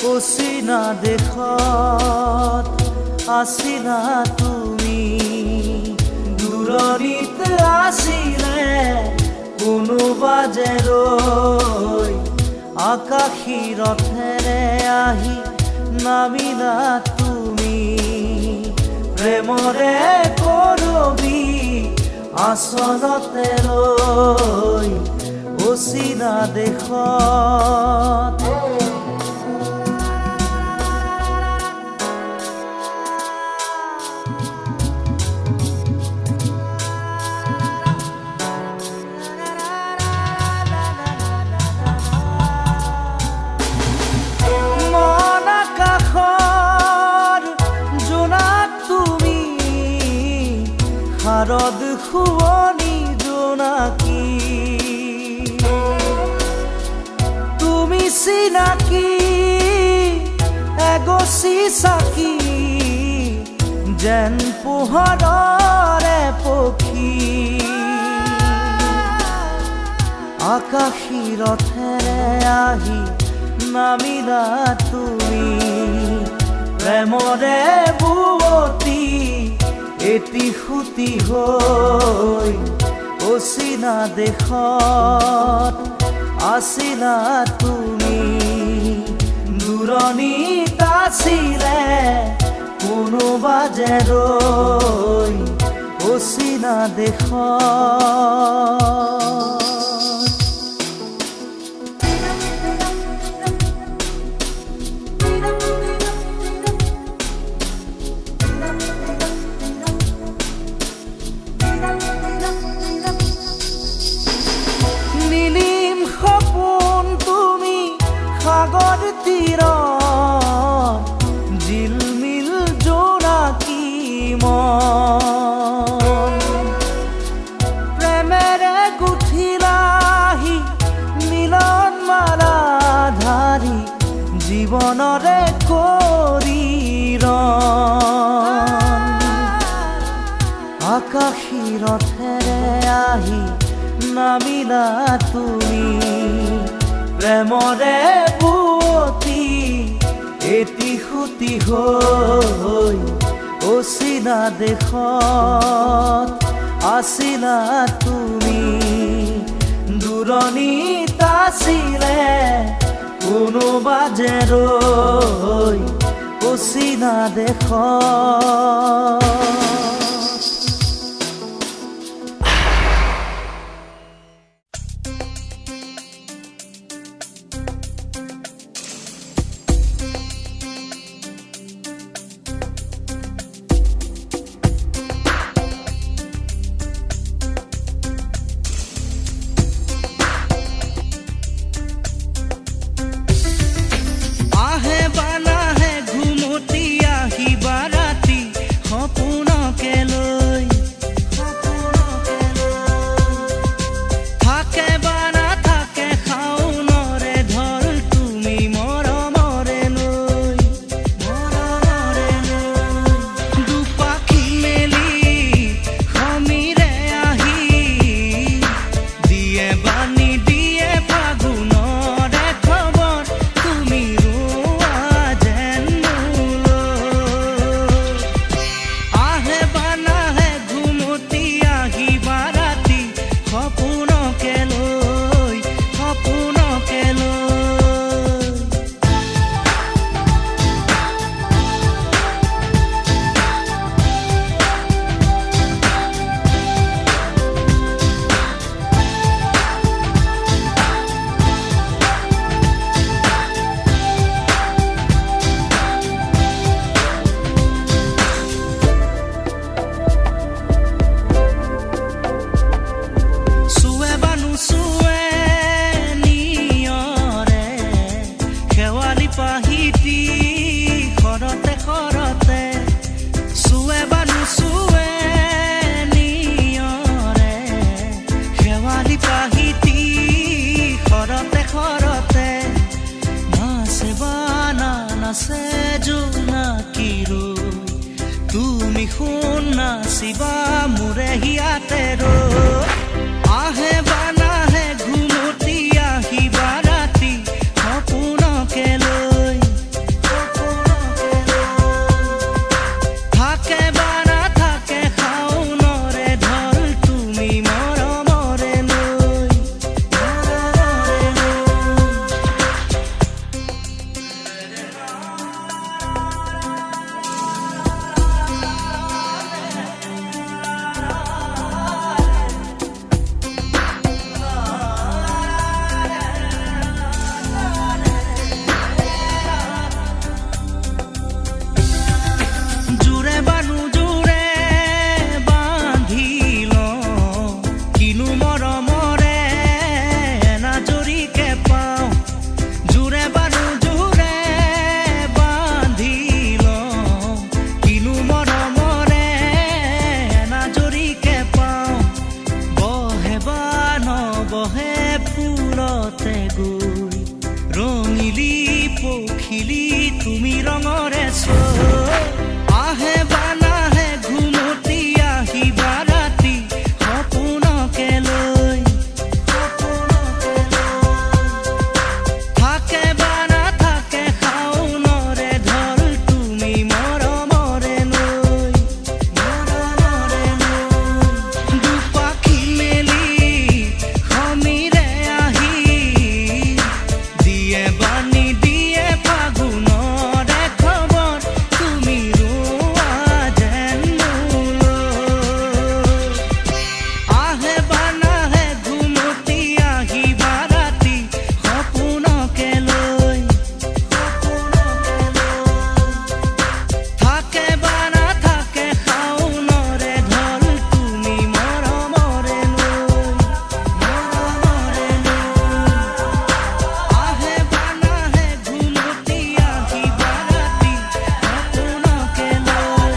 অচিনা দেশত আছিলা তুমি, দূৰণিত আছিলে কোনোবা যে ৰৈ, আকাশী ৰথেৰে আহি নামিলা তুমি, প্ৰেমৰে কৰবি আচলতে ৰৈ অচিনা দেশত। শাৰদ শুৱনি জোনাকী, তুমি চিনাকি এগছি চাকি, যেন পোহৰৰে পক্ষী, আকাশী ৰথেৰে আহি নামিলা তুমি, প্ৰেমৰে বুৱতী এটি সুতি হৈ অচিনা দেশত আছিলা তুমি, দূৰণিত আছিলে কোনোবা যে ৰৈ অচিনা দেশত। সাগৰ তীৰত জিলমিল জোনাকী মন, প্ৰেমেৰে গুঠিলাহি মিলন মালা ধাৰি, জীৱনৰে কৰি ৰণ, আকাশী ৰথেৰে আহি নামিলা তুমি, প্ৰেমৰে বুৱতী এটি সুতি হৈ অচিনা দেশত আছিলা তুমি, দূৰণিত আছিলে কোনোবা যে ৰৈ অচিনা দেশত। শিৱা মোৰে হিয়াতে আহে বানাহে ঘুমতি আহিবা ৰাতি সপোনকে লৈ পখিলি পখিলি তুমি ৰঙৰে চৌ আহে বানাহে ঘুমতি আহিবা ৰাতি সপোনকে লৈ থাকে বা নাথাকে শাওনৰে ঢল তুমি মৰমৰে লৈ দুপাখি মেলি সমীৰে আহি দিয়ে বাণী দিয়ে ফাগুনৰে খবৰ তুমি ৰোৱা যেন মোলৈ আহে বানাহে ঘুমতি আহিবা ৰাতি সপোনকে লৈ থাকে বা নাথাকে শাওনৰে ঢল তুমি মৰমৰে লৈ আহে বানাহে ঘুমতি আহিবা ৰাতি সপোনকে লৈ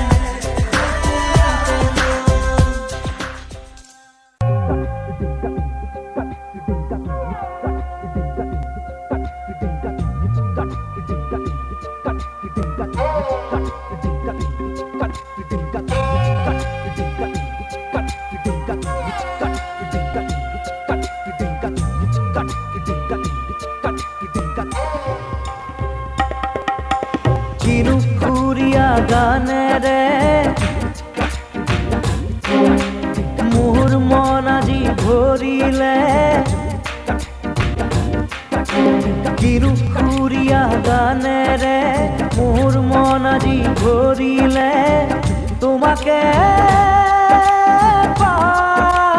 কিনো সুৰীয়া গানেৰে মোৰ মন আজি ভৰিলে কিনো সুৰীয়া গানেৰে মোৰ মন আজি ভৰিলে তোমাকে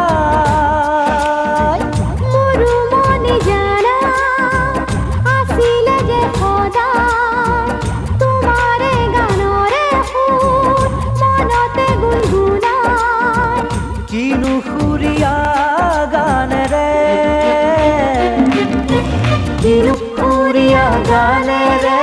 পাই মোৰো মনে জানা আছিলে যে সদায় তোমাৰে গানৰে সুৰ মনতে গুণগুণাই কিনো সুৰীয়া গানেৰে কিনো সুৰীয়া গানেৰে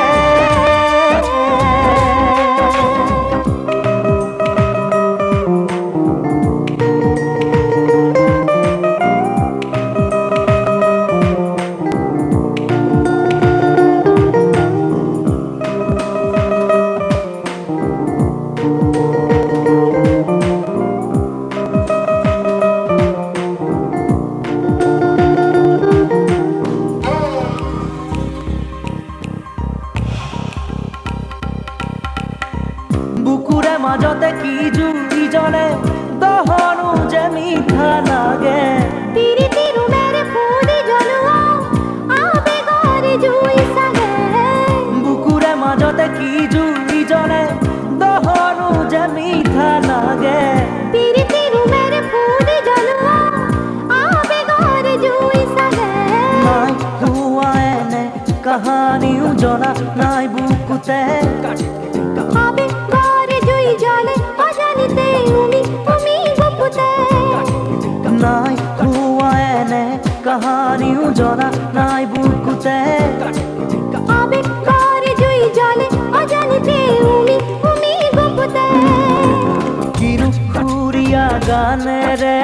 বুকুৰে মাজতে কি জুই জ্বলে দহনো যে মিঠা লাগে পিৰিতি ৰুমেৰে ফুলি জ্বলোৱা আবেগৰে জুই চাগে বুকুৰে মাজতে কি জুই জ্বলে দহনো যে মিঠা লাগে পিৰিতি ৰুমেৰে ফুলি জ্বলোৱা আবেগৰে জুই চাগে নাই হোৱা এনে কাহানিও জনা নাই বুকুতে আবেগৰে জুই জ্বলে অজানিতে উমি গুপুতে নাই হোৱা এনে কাহানিও জনা নাই বুকুতে আবেগৰে জুই জ্বলে অজানিতে উমি গুপুতে কিনো সুৰীয়া গানেৰে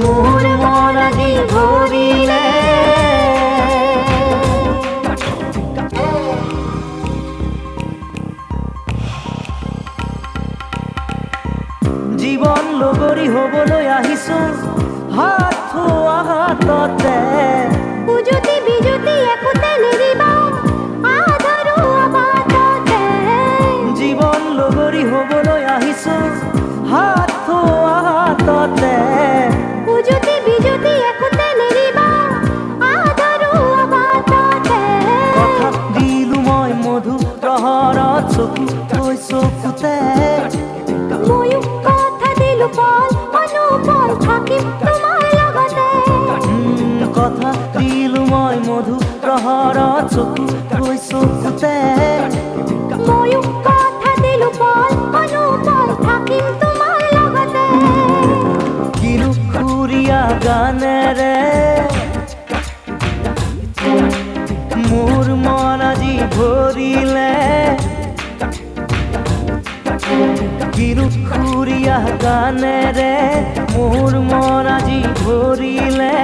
মোৰ মন আজি ভৰিলে জীৱন লগৰী হ'বলৈ আহিছো হাত থোৱা হাততে উজুতি বিজুতি একোতে নেৰিবা আধৰু আবাটতে জীৱন লগৰী হ'বলৈ আহিছো হাত থোৱা হাততে উজুতি বিজুতি একোতে নেৰিবা আধৰু আবাটতে কথা দিলো মই মধু প্ৰহৰত চকু থৈ চকুতে ময়ো কথা দিলো পল অনুপল থাকিম তোমাৰ লগতে কথা দিলো মই মধু প্ৰহৰত চকু থৈ চকুতে ময়ো কথা দিলো পল অনুপল থাকিম তোমাৰ লগতে কিনো সুৰীয়া গানেৰে মোৰ মন আজি ভৰিলে কিনো সুৰীয়া গানেৰে মোৰ মন আজি ভৰিলে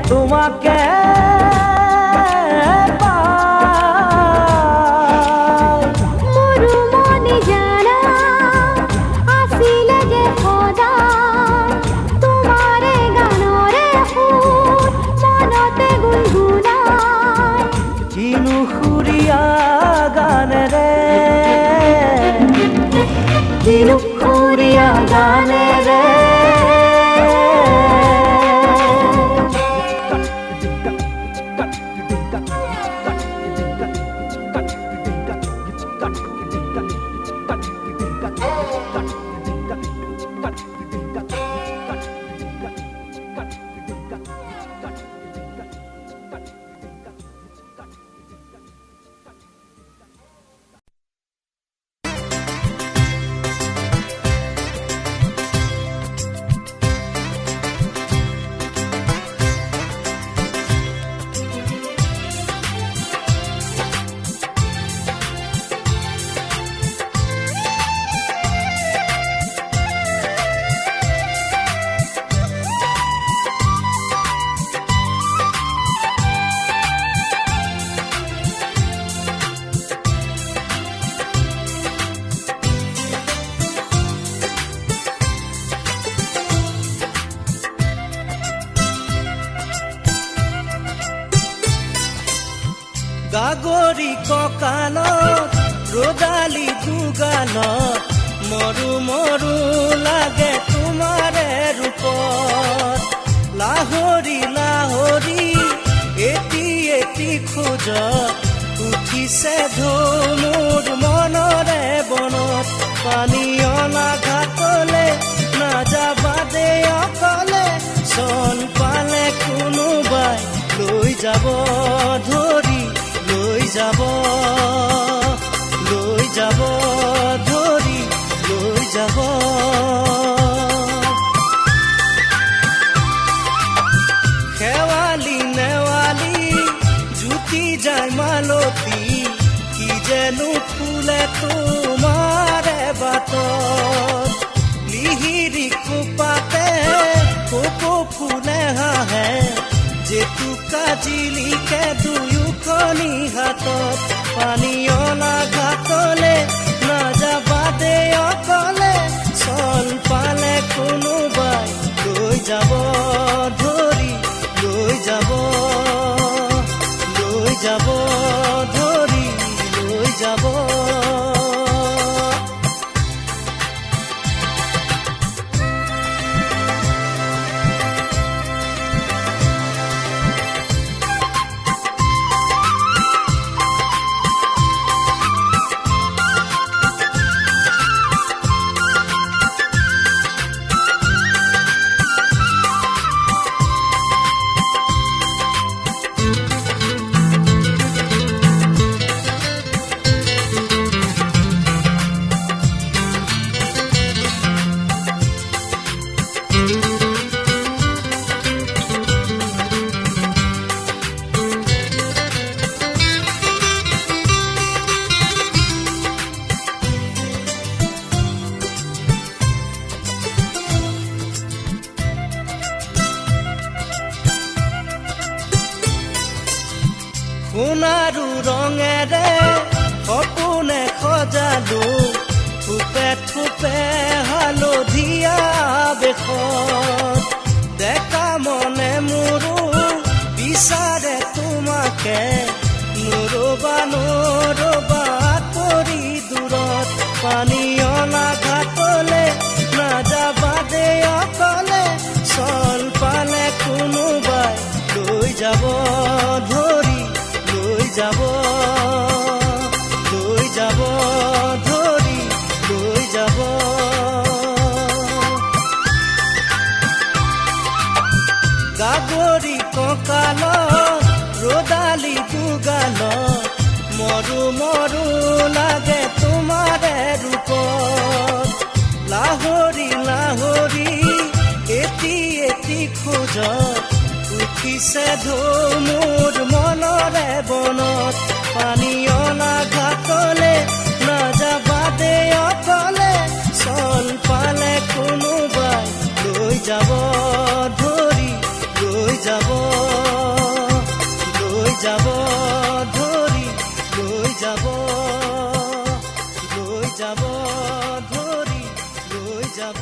তোমাকে লিখিলো সুৰীয়া গানেৰে গাগৰি কঁকালত ৰদালি দুগালত মৰু মৰু লাগে তোমাৰে ৰূপত লাহৰি লাহৰি এটি এটি খোজত উঠিছে ঢৌ মোৰ মনৰে বনত পানী অনা ঘাটলে নাযাবা দে অকলে চন পালে কোনোবাই লৈ যাব ধৰি লৈ যাব ধৰি লৈ যাব শেৱালি নেৱালি জুতি যায় মালতী কি যেনো ফুলে তোমাৰে বাটত লিহিৰি কোপাতে কপৌ ফুলে হাঁহে জেতুকা জিলিকে দুয়োখনি হাতত পানী অনা ঘাটলে নাযাবা দে অকলে চল পালে কোনোবাই লৈ যাব ধৰি লৈ যাব ধৰি লৈ যাব সোণাৰু ৰঙেৰে সপোনে সজালো থোপে থোপে হালধীয়া বেশত ডেকা মনে মোৰো বিচাৰে তোমাকে নৰবা কৰি দূৰত পানী অনা ঘাটলে নাযাবা দে অকলে চল পালে কোনোবাই লৈ যাব ধৰি লৈ যাব ধৰি লৈ যাব গাগৰি কঁকালত ৰদালি দুগালত মৰু মৰু লাগে তোমাৰে ৰূপত লাহৰি লাহৰি এটি এটি খোজত উঠিছে ঢৌ মোৰ মনৰে বনত পানী অনা ঘাটলে নাযাবা দে অকলে চল পালে কোনোবাই লৈ যাব ধৰি লৈ যাব ধৰি লৈ যাব ধৰি লৈ যাব ধৰি লৈ যাব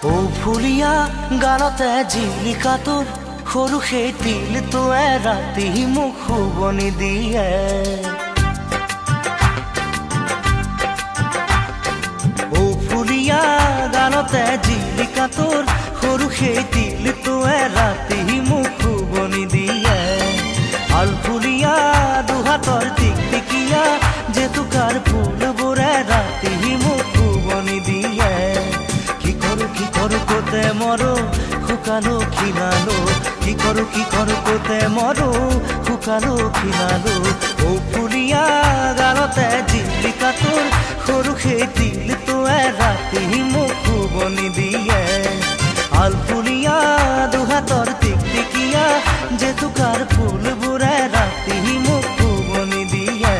ও ফুলিয়া গানতে জিলিকা তোৰ সৰু সেই তিলটোৱে ৰাতি মোক শুৱনি দিয়ে। ও ফুলিয়া গানতে জিলিকা তোৰ সৰু সেই তিলটোৱে ৰাতি মোক শুৱনি দিয়ে। আলফুলিয়া দুহাতৰ টিকটিকিয়া জেতুকাৰ ফুলবোৰে ৰাতি মোক শুৱনি দিয়ে। কি কৰো কোতে মৰো শুকালো খিনালো, কি কৰো কোতে মৰো শুকালো খিনালো। ও ফুলিয়া গানতে জিলিকা তোৰ সৰু সেই তিলটোৱে ৰাতি মোক শুৱনি দিয়ে। আলফুলিয়া দুহাতৰ টিকটিকিয়া জেতুকাৰ ফুলবোৰে ৰাতি মোক শুৱনি দিয়ে।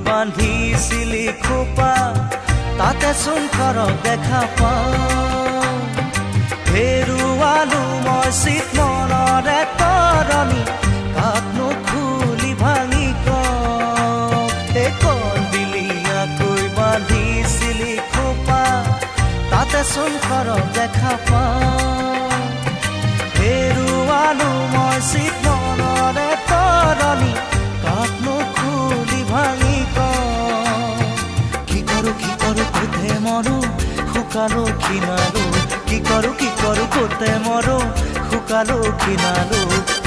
বান্ধিছিলি খোপা তাতে চোন ঘৰত দেখা পাওঁ। হেৰুৱালো মই চিত মনৰে তৰণি কাকনো খুলি ভাঙি কওঁ। কলদিলীয়াকৈ বান্ধিছিলি খোপা তাতে চোন ঘৰত দেখা পাওঁ। হেৰুৱালো মই চিত মনৰে তৰণি কাকনো খুলি ভাঙি কোতে মৰো শুকালো খিনালো। কি কৰো কোতে মৰো শুকালো খিনালো।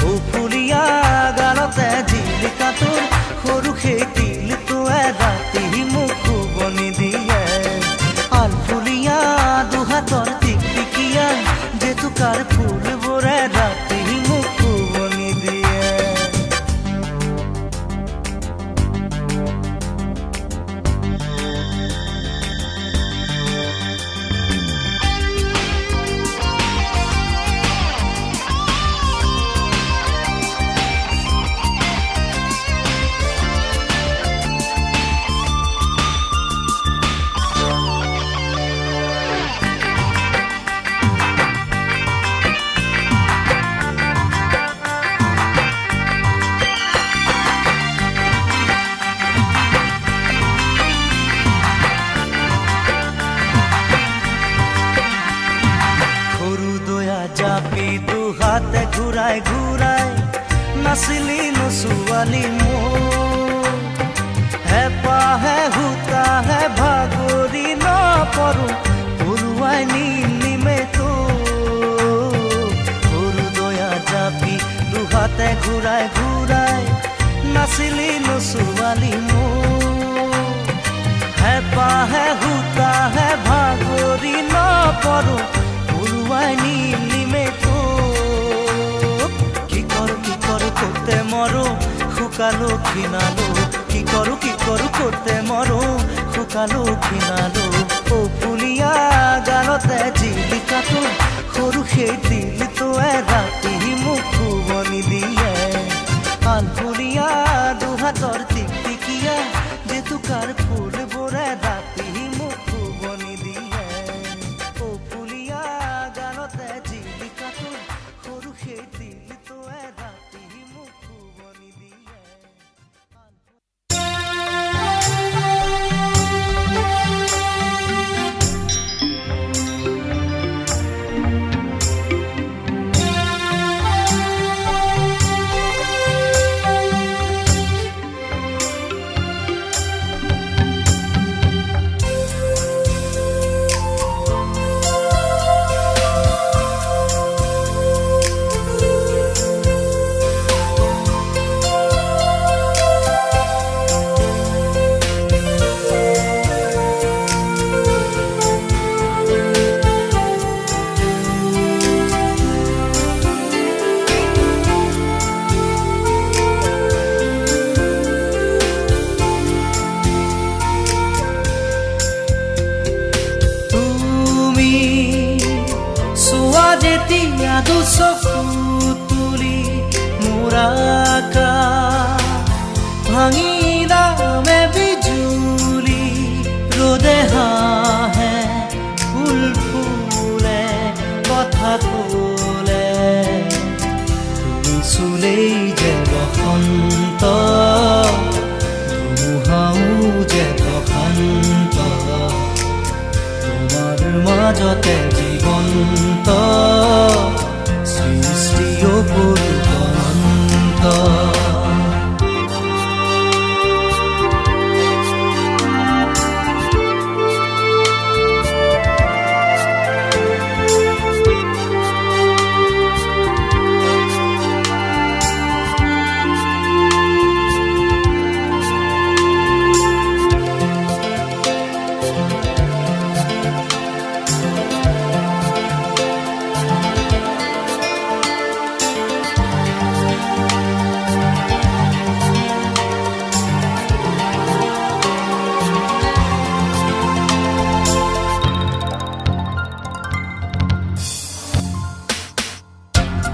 ও ফুলিয়া গানতে জিলিকা তোৰ সৰু সেই তিলটোৱে ৰাতি মোক শুৱনি দিয়ে। আলফুলিয়া দুহাতৰ টিকটিকিয়া জেতুকাৰ ফুলবোৰে ৰাতি মোক শুৱনি দিয়ে। জাপি দুহাতে ঘূৰাই ঘূৰাই নাচিলি নচোৱালি মোৰ। হেঁপাহে সূতাহে ভাগৰি নপৰো পৰুৱাই নিমে তোৰ। সৰু দয়া জাপি দুহাতে ঘূৰাই ঘূৰাই নাচিলি নচোৱালি মোৰ। হেঁপাহে সূতাহে ভাগৰি নপৰো পৰুৱাই নিমে তোৰ। কি কৰো কোতে মৰো শুকালো খিনালো। কি কৰো কোতে মৰো শুকালো খিনালো। ও ফুলিয়া গানতে জিলিকা তোৰ সৰু সেই তিলটোৱে ৰাতি মোক শুৱনি দিয়ে। আলফুলিয়া দুহাতৰ টিকটিকিয়া জেতুকাৰ ফুলবোৰে ৰাতি মোক শুৱনি দিয়ে। ও ফুলিয়া গানতে জিলিকা তোৰ সৰু সেই তিলটোৱে ৰাতি মোক শুৱনি দিয়ে। যেতিয়া দুচকু তুলি মোৰ আকাশ ভাঙি নামে বিজুলি ৰ'দে হাঁহে ফুল ফুলে কথা ক'লে তুমি চুলেই যে বসন্ত ধুমুহাও যে প্ৰশান্ত তোমাৰ মাজতে জীৱন্ত সৃষ্টিও অনন্ত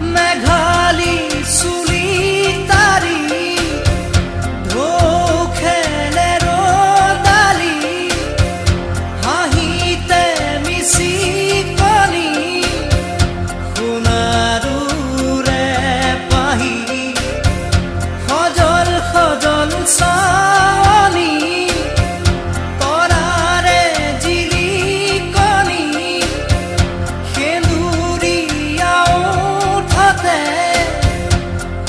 মেঘালী চুলি তাৰি ঢৌ খেলে ৰ'দালি হাঁহিতে মিচিকনি সোণাৰুৰে পাহি সজল সজল চাৱনি তৰাৰে জিলিকনি সেন্দুৰীয়া ওঠতে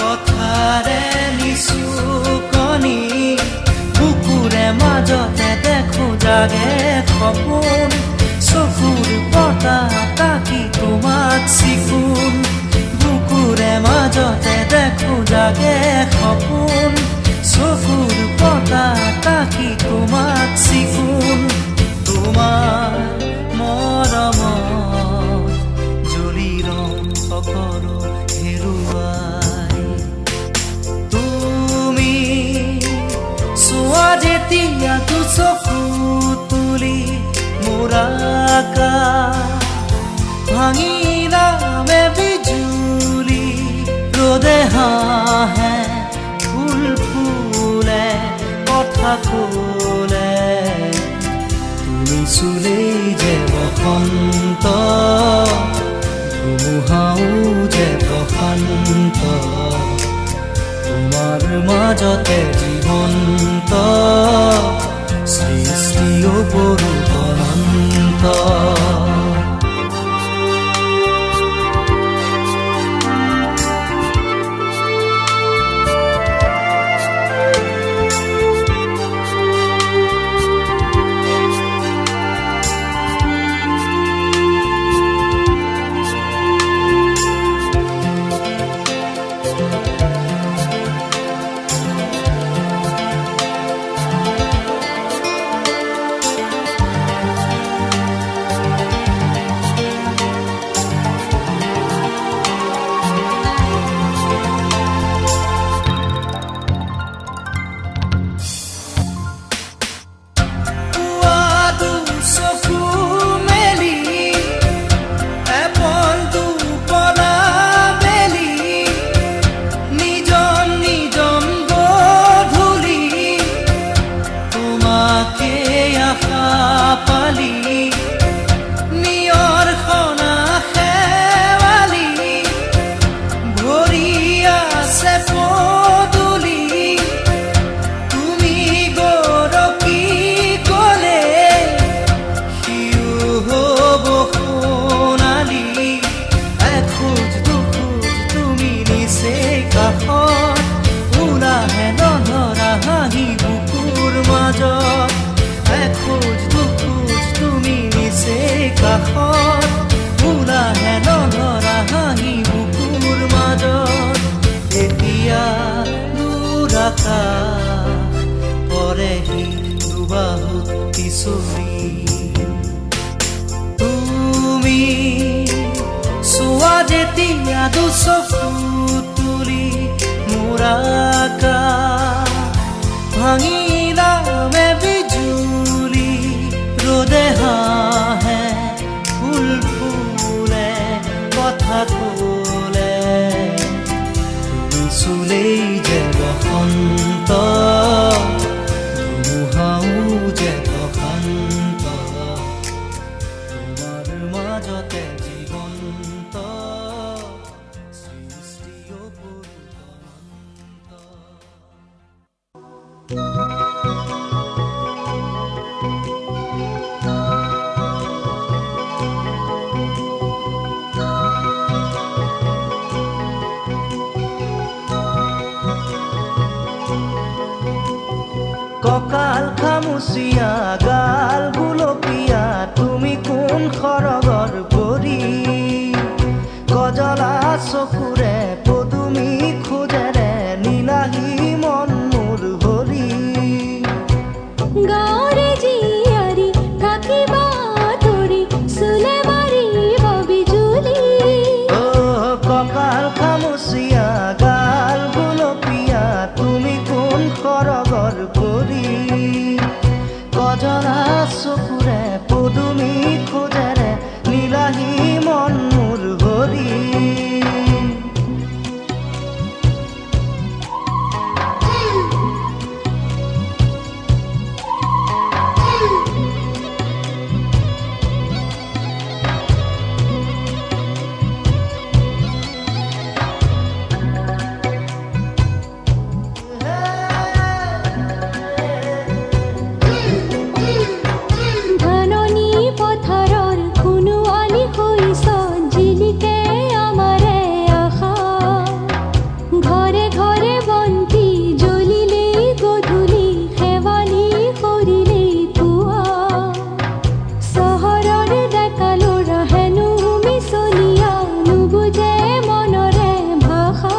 কথাৰে নিচুকনি বুকুৰে মাজতে দেখো জাগে সপোন চকুৰ পতা তাকি তোমাক চিকুণ বুকুৰে মাজতে দেখো জাগে সপোন চকুৰ পতা তাকি তোমাক চিকুণ তোমাৰ মৰমত জ্বলি ৰং সকলো হেৰুৱাই তুমি চোৱা যেতিয়া দুচকু তুলি মোৰ আকাশ ভাঙি নামে বিজুলি ৰ'দে হাঁহে ফুল ফুলে কথা ক'লে তুমি চুলেই যে বসন্ত ধুমুহাও যে প্ৰশান্ত তোমাৰ মাজতে জীৱন্ত সৃষ্টিও অনন্ত পৰেহি দুবাহুত কিশোৰী তুমি চোৱা যেতিয়া দুচকু তুলি মোৰ আকাশ ভাঙি নামে বিজুলি ৰ'দে হাঁহে ফুল ফুলে কথা কলে তুমি চুলেই যে বসন্ত ধুমুহাও যে প্ৰশান্ত তোমাৰ মাজতে জীৱন্ত সৃষ্টিও পুৰুষন্ত। কঁকাল খামুচিয়া গাল গুলপীয়া তুমি কোন সৰগৰ পৰি কজলা চকুৰে পদুমি খোজেৰে নীলাহী মন মোৰ হৰি গাঁৱৰে জীয়াৰী থাকিবা তৰি চুলে মাৰিব বিজুলী কঁকাল খামুচিয়া গাল গুলপীয়া তুমি কোন সৰগৰ পৰি কজলা চকুৰে পদুমি খোজেৰে নীলাহী মন মোৰ হৰি ধাননি পথাৰৰ সোণোৱালী শৈশৱ জিলিকে আমাৰে আশা ঘৰে ঘৰে বন্তি জ্বলিলেই গধূলি শেৱালি সৰিলেই পুৱা চহৰৰ ডেকা ল'ৰা হেনো মিছলীয়া নুবুজে মনৰে ভাষা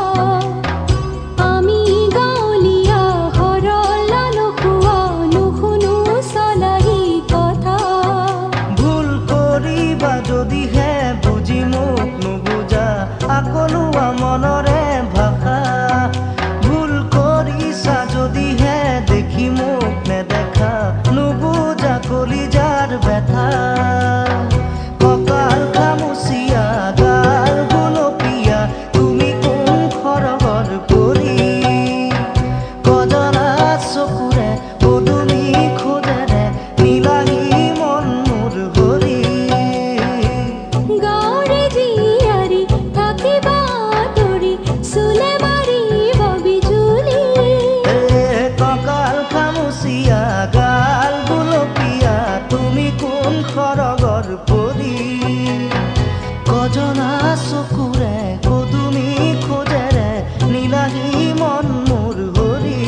আমি গাঁৱলীয়া সৰলা নোখোৱা নুশুনো চলাহী কথা ভুল কৰিবা যদিহে বুজি মোক নুবুজা আকলোৱা মনৰে ভাষা ভুল কৰিছা যদিহে দেখি মোক নেদেখা নুবুজা কলিজাৰ ব্যথা কঁকাল খামুচিয়া গাল গুলপীয়া তুমি কোন সৰগৰ পৰি কজলা চকুৰে পদুমি খোজেৰে নীলাহী মন মোৰ হৰি গাঁৱৰে জীয়াৰী থাকিবা তৰি চুলে মাৰিব বিজুলী কঁকাল খামুচিয়া গাল গুলপীয়া তুমি কোন সৰগৰ পৰি কজলা চকুৰে পদুমি খোজেৰে নীলাহী মন মোৰ হৰি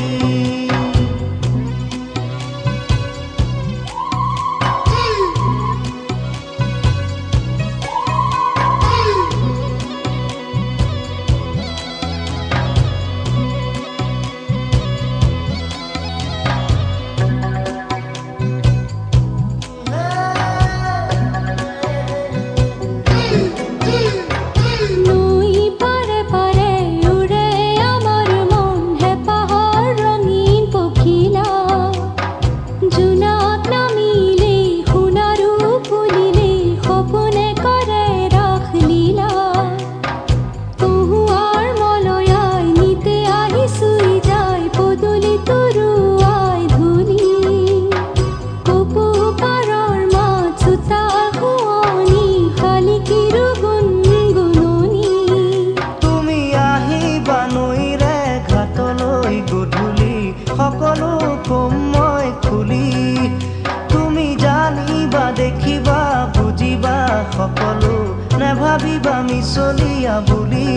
নৈ পাৰে পাৰে উৰে আমাৰ মন হেঁপাহৰ ৰঙীন পখিলা জোনাক নামিলে সোণাৰু ফুলিলে সপোনে কৰে ৰাস লীলা কহুৱাৰ মলয়াই নিতে আহি চুই যায় পদূলি তৰুৱাই ধূলি কপৌ পাৰৰ মাত চোতাল শুৱনি শালিকীৰো গুণগুণনি তুমি আহিবা নৈৰে ঘাটলৈ গধূলি সকলো কম মই খুলি তুমি জানিবা দেখিবা বুজিবা সকলো নেভাবিবা মিছলীয়া বুলি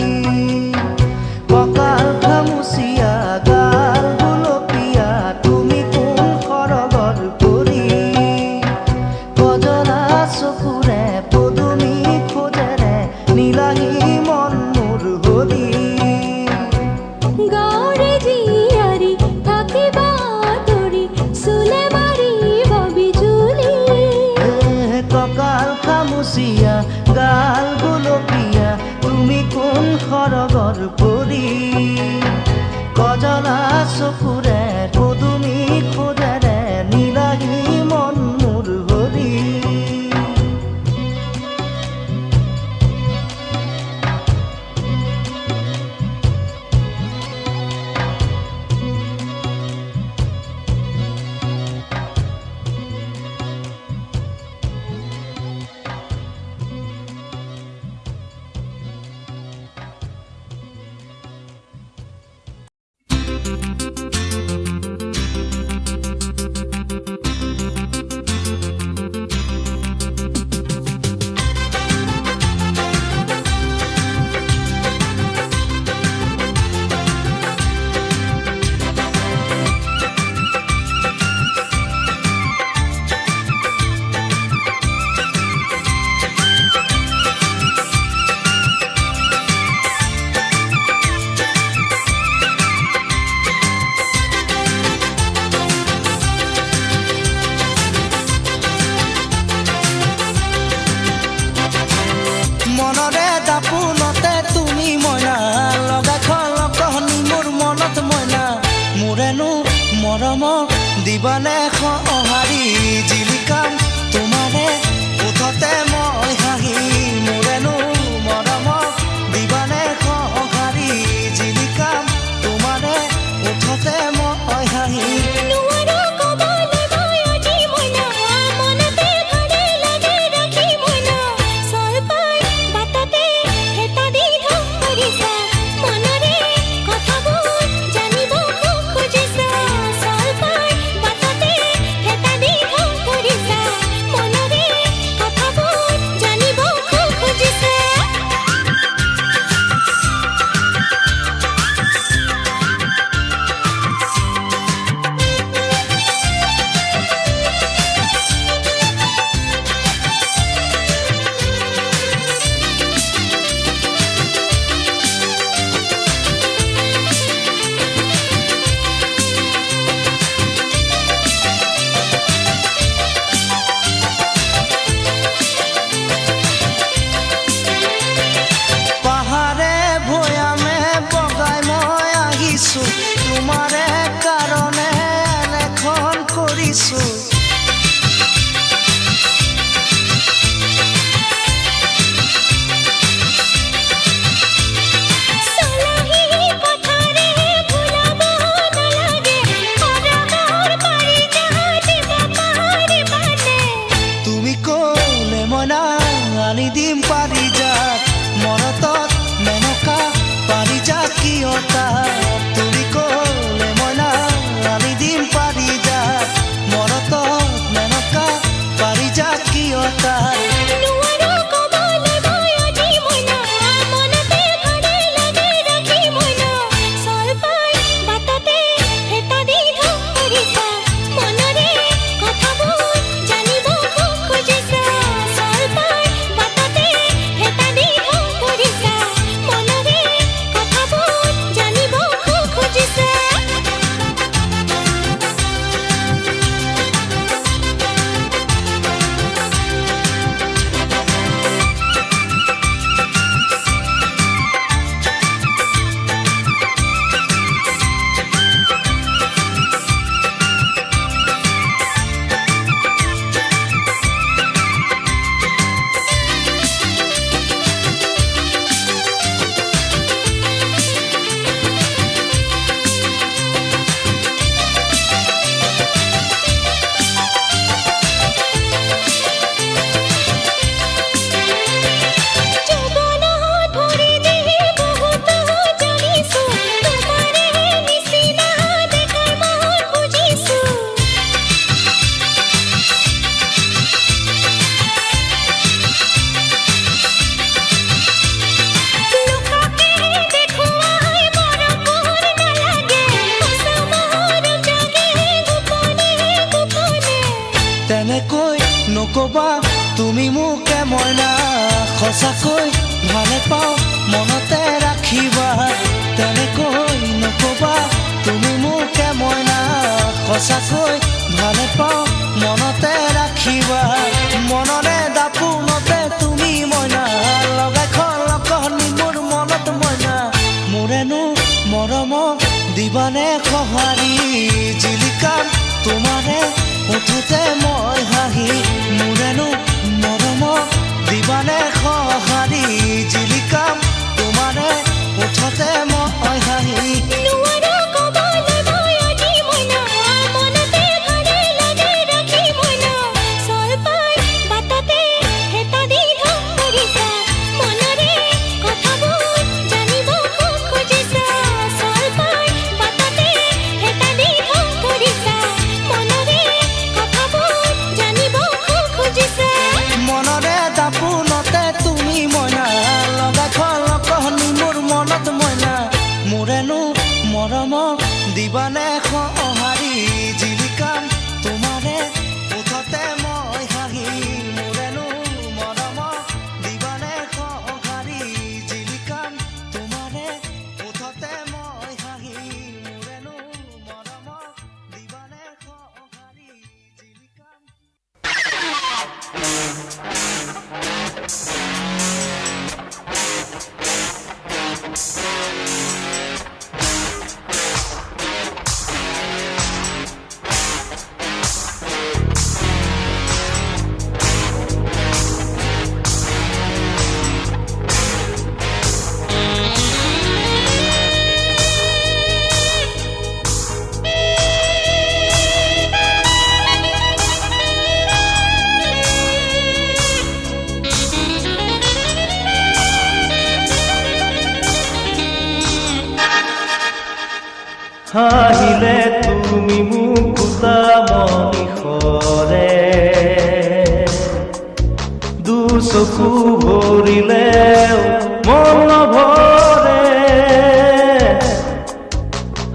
কঁকাল খামুচিয়া গাল গুলপীয়া তুমি কোন সৰগৰ পৰি কজলা চকুৰে পদুমি খোজেৰে নীলাহী মন মোৰ হৰি গাঁৱৰে জীয়াৰী থাকিবা তৰি চুলে মাৰিব বিজুলী কঁকাল খামুচিয়া গাল গুলপীয়া তুমি কোন সৰগৰ পৰি কজলা চকুৰে পদুমি খোজেৰে নীলাহী মন মোৰ হৰি তুমি মোকে মইনা সঁচাকৈ ভালে পাওঁ মনতে ৰাখিবা তেনেকৈ নকবা তুমি মোকে মইনা সঁচাকৈ ভালে পাওঁ মনতে ৰাখিবা মনৰে দাপোনতে তুমি মইনা লগাই খলকনি মোৰ মনত মইনা মোৰেনো মৰম দিবানে সঁহাৰি জিলিকাম তোমাৰে উঠোতে মই হাঁহি মোৰেনো মৰম দিবানে সঁহাৰি জিলিকাম তোমাৰে উঠোতে মই হাঁহি নোৱাৰো ক'বলৈ মই আজি মইনা মনতে ভালে লাগে ৰাখি মইনা চল পাই বাটতে হেতা দি ধক কৰিছা মনৰে কথাবোৰ জানিব খুব খুজিছা চল পাই বাটতে হেতা দি ধক কৰিছা মনৰে কথাবোৰ জানিব খুব খুজিছা মনৰে দাপোনতে তুমি মইনা লগাই খলকনি মোৰ মনত মইনা মোৰেনো মৰম দিবানে সঁহাৰি জিলিকাম তোমাৰে উঠতে মই হাঁহি মোৰেনো মৰম দিবানে সঁহাৰি জিলিকাম তোমাৰে উঠতে মই হাঁহি মোৰেনো মৰম দিবানে সঁহাৰি জিলিকাম হাঁহিলে তুমি মুকুতা মনিষৰে দুচকু ভৰিলেও মন নভৰে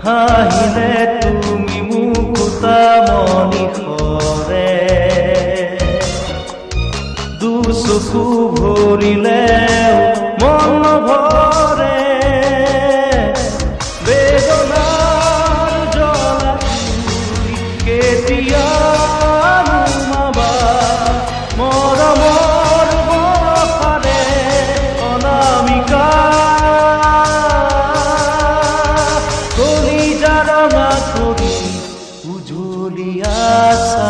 হাঁহিলে তুমি মুকুতা মনিষৰে দুচকু ভৰিলেও মন নভৰে বেদনাৰ জ্বলা কেতিয়া নুমাবা মৰমৰ বৰষাৰে অনামিকা কলিজা ৰঙা কৰি উজলি আছা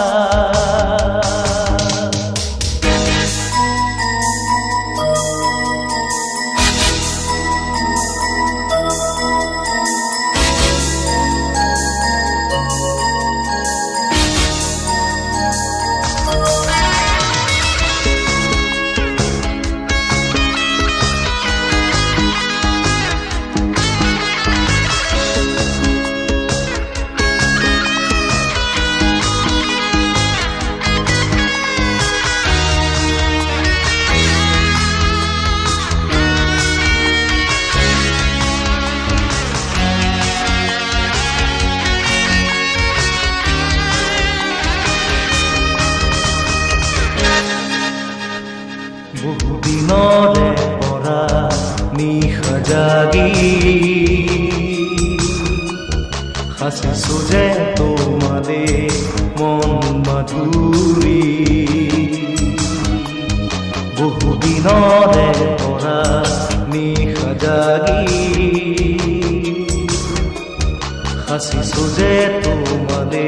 বহুদিনৰে পৰা নিশা জাগি সাঁচিছো যে তোমাৰে মন মাধুৰী বহুদিনৰে পৰা নিশা জাগি সাঁচিছো যে তোমাৰে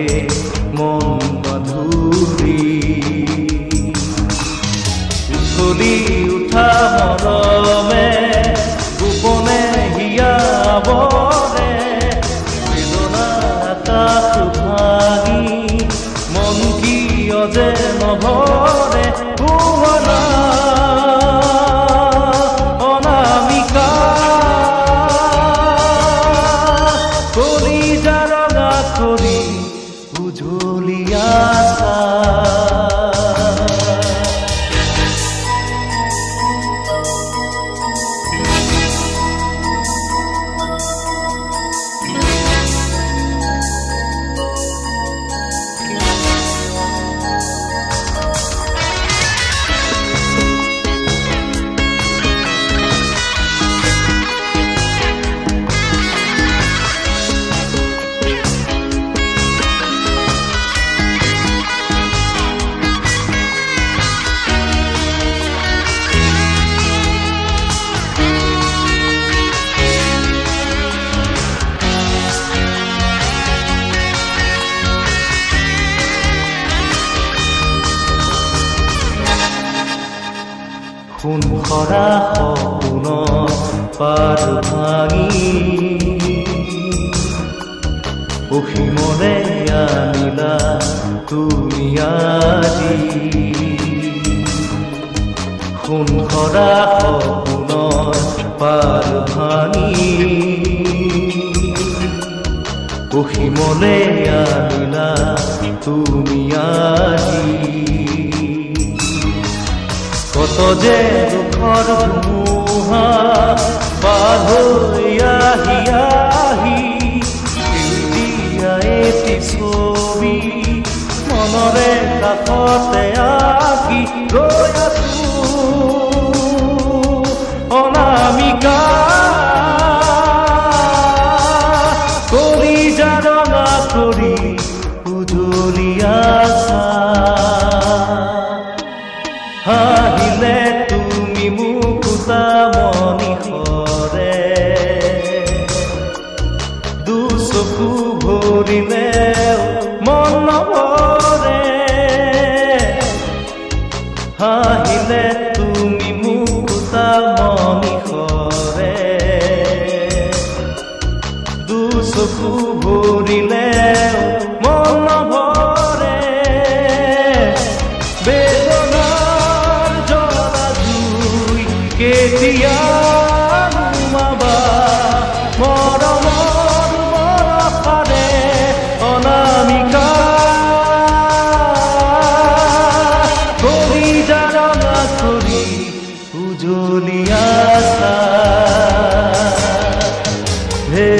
মন মাধুৰী উঠলি উঠা মৰমে গোপনে হিয়াবৰে বেদনা আকাশ ভাঙি মন কিয় যে নভৰে শুৱনা অনামিকা কলিজা ৰঙা কৰি উজলি আছা ভৰা সপোনৰ পাৰ ভাঙি অসীমলে আনিলা তুমি আজি সোণ ভৰা সপোনৰ পাৰ ভাঙি অসীমলে আনিলা তুমি আজি কত যে দুখৰ ধুমুহা পাৰ হৈ আহি আহি এটি ছবি মনৰে কাষতে আঁকি ৰৈ আছো অনামিকা কলিজা ৰঙা কৰি উজলি আছা হাঁহিলে তুমি মুকুতা মণিহৰে দুচকু ভৰিলে মন নভৰে হাঁহিলে তুমি মুকুতা মণিহৰে দুচকু ভৰিলে মন নভৰে বেদনাৰ জ্বলা জুই কেতিয়া নুমাবা মৰমৰ বৰষাৰে অনামিকা কলিজা ৰঙা কৰি উজলি আছা হে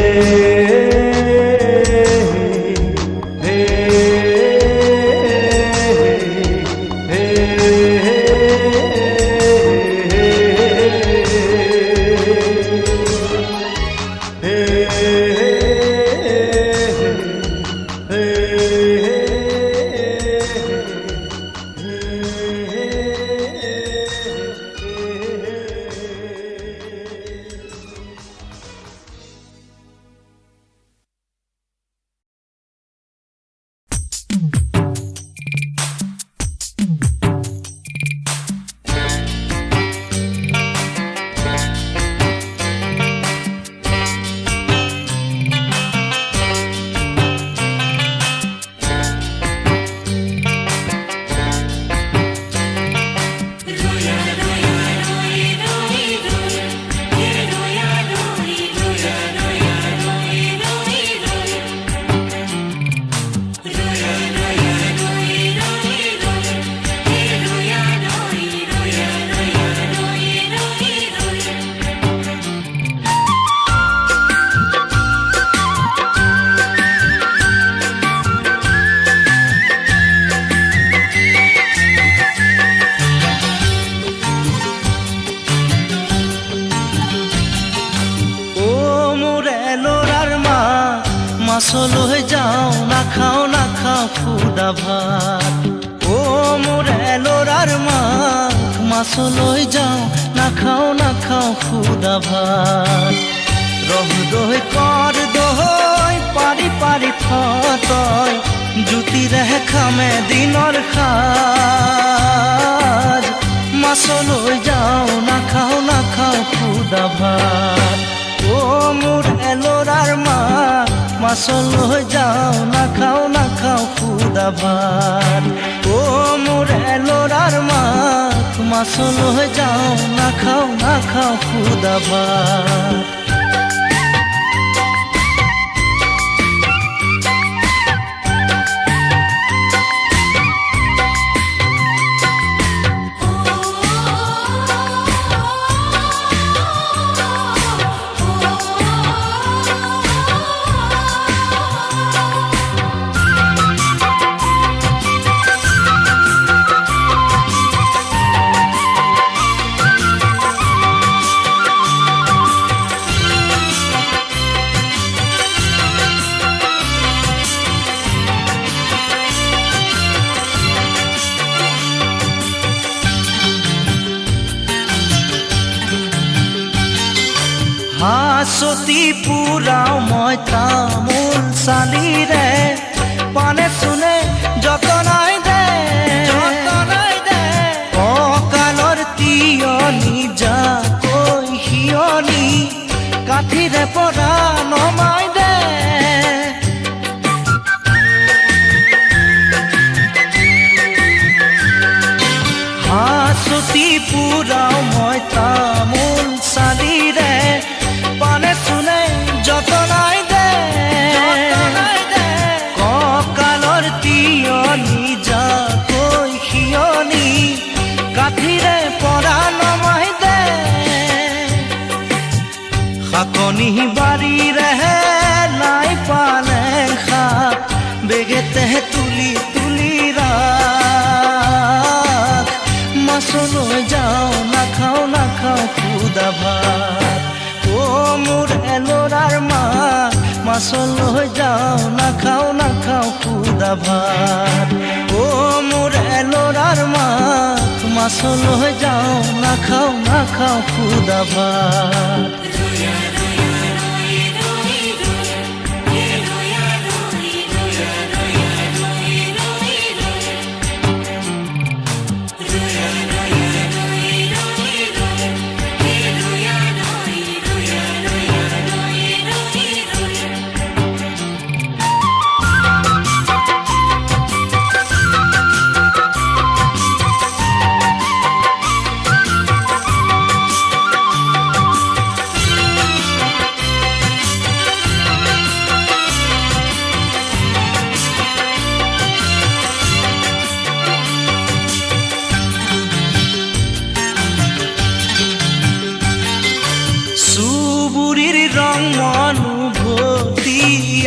মাছলৈ যাওঁ নাখাওঁ খুদা ভাত ও মোৰে ল'ৰাৰ মাক মাছলৈ যাওঁ নাখাওঁ খুদা ভাত ৰহ দৈ কৰ দৈ পাৰি পাৰি ফতই জুতিৰে খামে দিনৰ সাজ মাছলৈ যাওঁ নাখাওঁ খুদা ভাত ও মোৰে ল'ৰাৰ মাক মাছলৈ যাওঁ নাখাওঁ খুদা ভাত ও মোৰে ল'ৰাৰ মাক মাছলৈ যাওঁ নাখাওঁ খুদা ভাত হাঁচতি পুৰাও মই তামোল চালিৰে পানে চুনে যতনাই দে অকালৰ তিয়নি যা হিয়নি কাঠিৰে পৰা নমাই দে হাঁচতি পুৰাও মই তামোল চালিৰে পানে চুনে যতনাই দে কঁকালৰ তিয়নি যাকৈ হিয়নি কাঠিৰে পৰা নমাই দে শাকনি বাৰীৰেহে লাই পালেং শাক বেগেতে তুলি তুলি ৰাখ মাছলৈ যাওঁ নাখাওঁ নাখাওঁ খুদা ভাত অ' মোৰ এলৰাৰ মা মাছলৈ যাওঁ নাখাওঁ নাখাওঁ খুদা ভাত অ' মোৰ এলৰাৰ মা মাছলৈ যাওঁ নাখাওঁ নাখাওঁ খুদা ভাত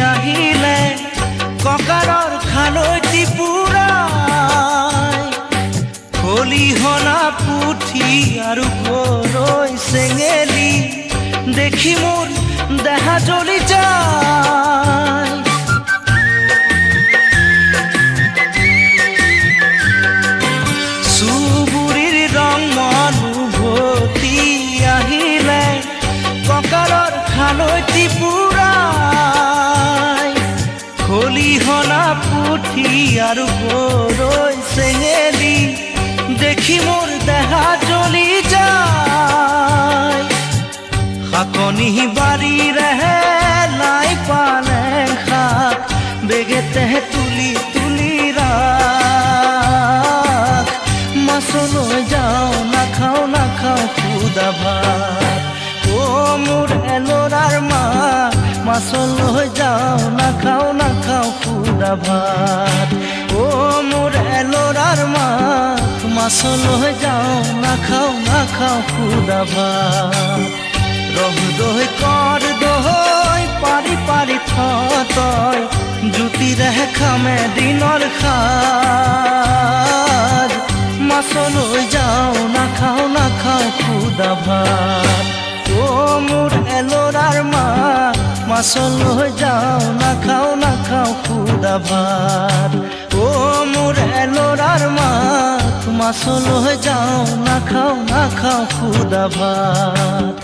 আহিলে ককাৰৰ খালৈটি পুৰাই খলিহনা পুঠি আৰু গৰৈ চেঙেলি দেখি মোৰ দেহা জ্বলি যায় চুবুৰীৰ ৰং মনোভতি আহিলে ককাৰৰ খালৈটি পুৰাই খলিহনা পুঠি আৰু গৰৈ চেঙেলি দেখি মোৰ দেহা জ্বলি যায় শাকনি বাৰীৰেহে লাই পালেং শাক বেগেতে তুলি তুলি ৰাখ মাছলৈ যাওঁ নাখাওঁ নাখাওঁ খুদা ভাত অ' মোৰ এলৰাৰ মা মাছলৈ যাওঁ নাখাওঁ নাখাওঁ খুদা ভাত অ' মোৰ এলৰাৰ মা মাছলৈ যাওঁ নাখাওঁ নাখাওঁ খুদা ভাত ৰহ দৈ কৰ দৈ পাৰি পাৰি তই জুতিৰে খামে দিনৰ সাজ মাছলৈ যাওঁ নাখাওঁ নাখাওঁ খুদা ভাত অ' মোৰ এলৰাৰ মা মাছলৈ যাওঁ নাখাওঁ নাখাওঁ খুদা ভাত অ' মোৰ এলৰাৰ মা মাছলৈ যাওঁ নাখাওঁ নাখাওঁ খুদা ভাত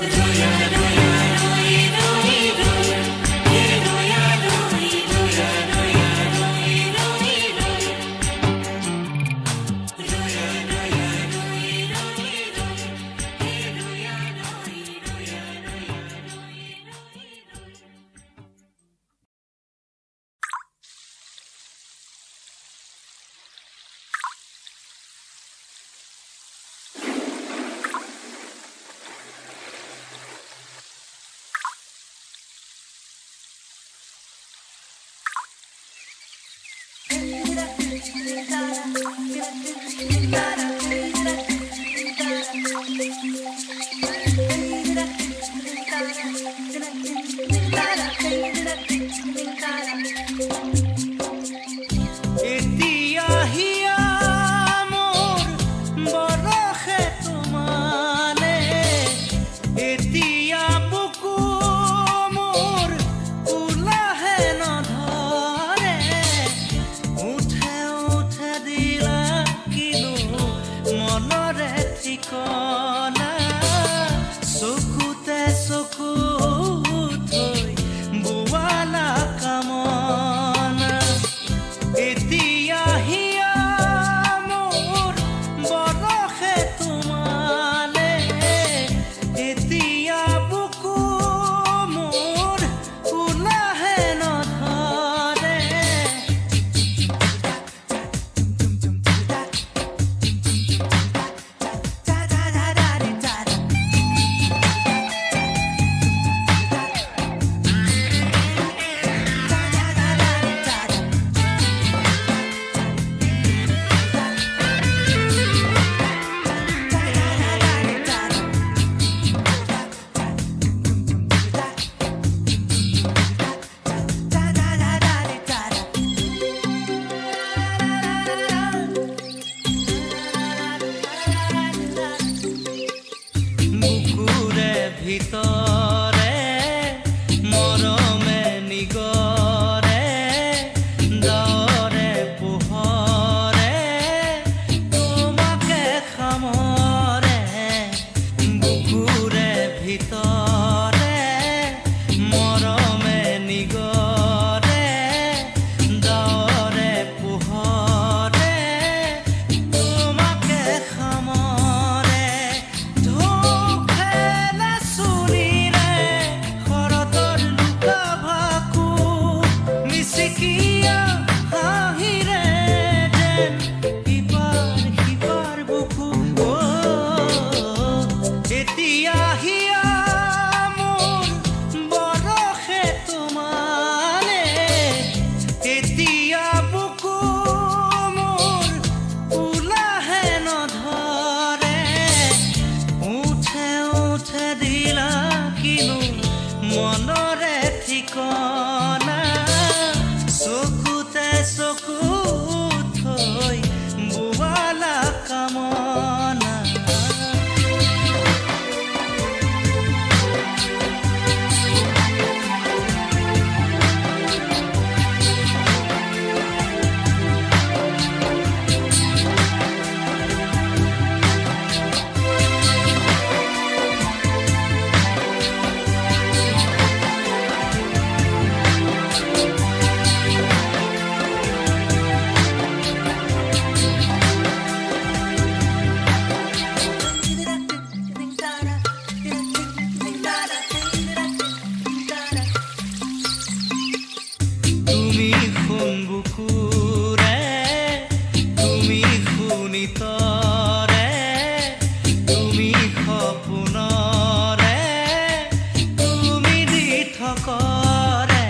থকৰে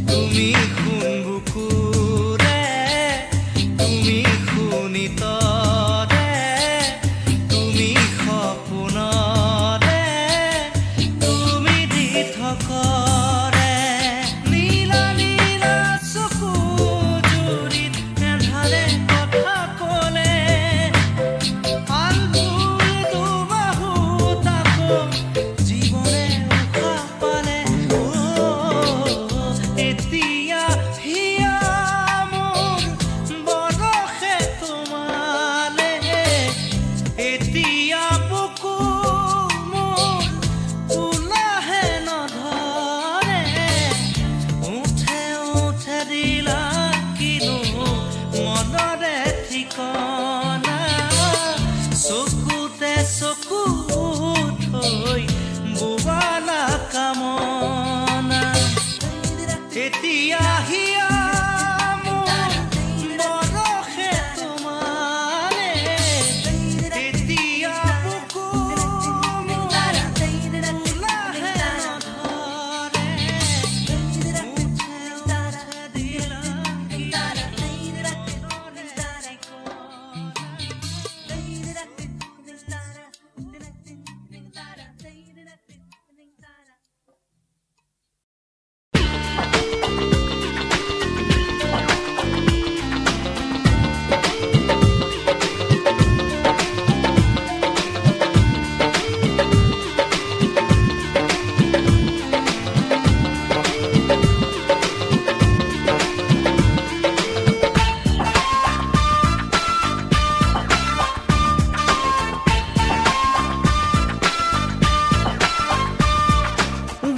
তুমি শুনবুকুৰে তুমি শুনিতৰে তুমি সপোনৰে তুমি দি থকৰে নীলা নীলা চকু জুৰিত এন্ধাৰে কথা ক'লে আলফুল দুবাহু তাকো জীৱনে উশাহ পালে এতিয়া হিয়া মোৰ বৰষে তোমালে এতিয়া বুকু মোৰ ফুলাহে নধৰে উঠে উঠে দিলা কিনো মনৰে ঠিকনা চকুতে চকু থৈ বোৱালা কামনা এতিয়া হিয়া মোৰ বৰষে তোমালে এতিয়া বুকু মোৰ ফুলাহে নধৰে উঠে উঠে দিলা কিনো মনৰে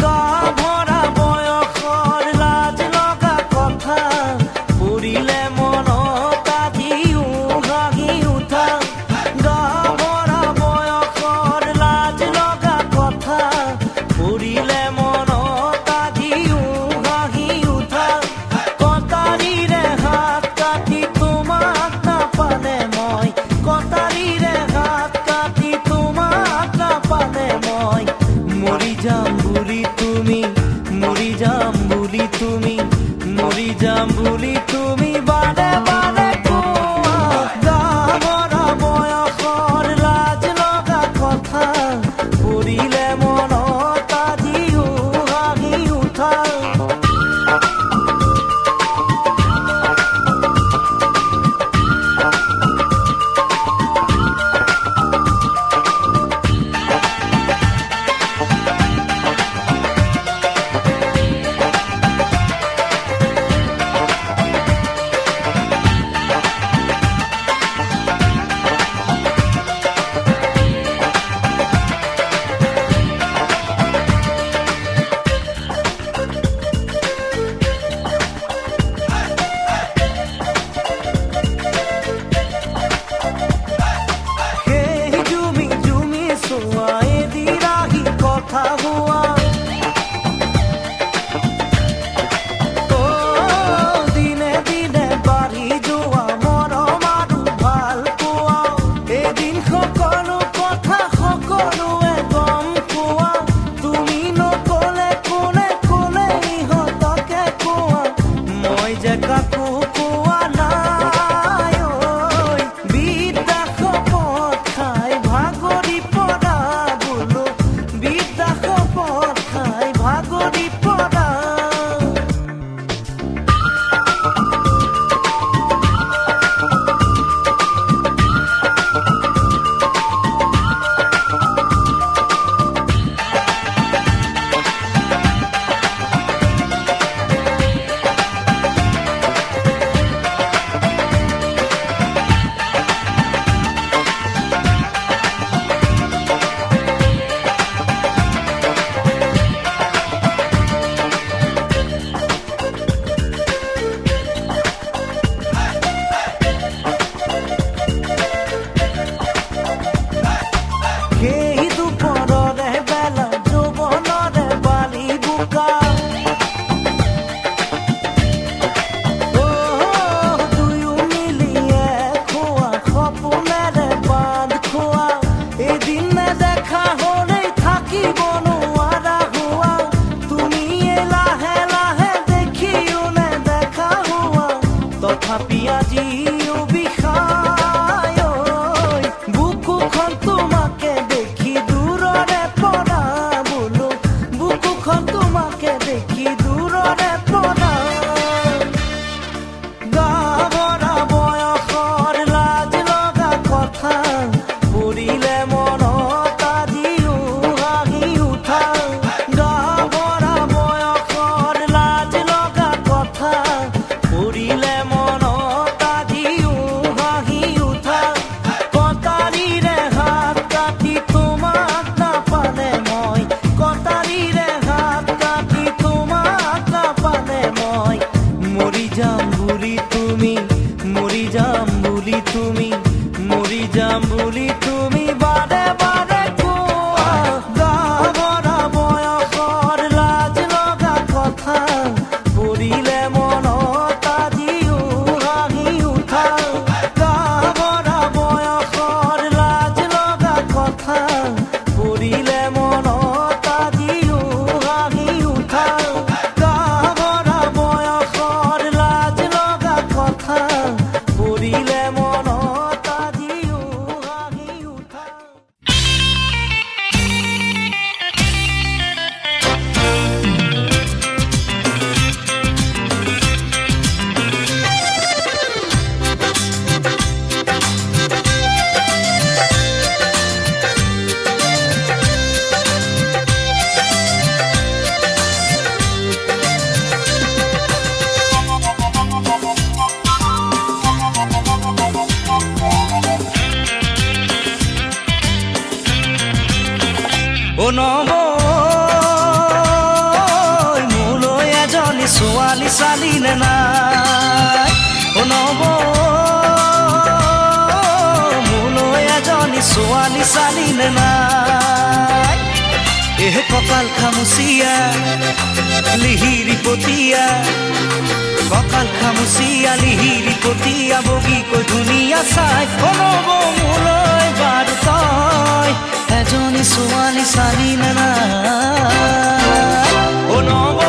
গা ভৰা বয়সৰ লাজ লগা কথা পৰিলে মনত আজিও ভাঙি উঠা গা ভৰা বয়সৰ লাজ লগা কথা পৰিলে মনত আজিও ভাঙি উঠা কটাৰীৰে হাত কাটি তোমাক নাপালে মই কটাৰীৰে হাত কাটি তোমাক নাপালে মই মৰি যাম বুলি তুমি মৰি যাম বুলি তুমি মৰি যাম বুলি তুমি বাৰে বাৰে কোৱা গা ভৰা বয়সৰ লাজ লগা কথা পৰিলে মনত আজিও ভাঙি উঠা ছোৱালী চালি নে নাই অ নব মোলৈ এজনী ছোৱালী চালি নে নাই এহ কপাল খামুচিয়া লিহিৰি পতিয়া কপাল খামুচিয়া লিহিৰি পতিয়া বগীকৈ ধুনীয়া চাই অ নব মোলৈ বাৰু তই এজনী ছোৱালী চালি নে নাই অ নব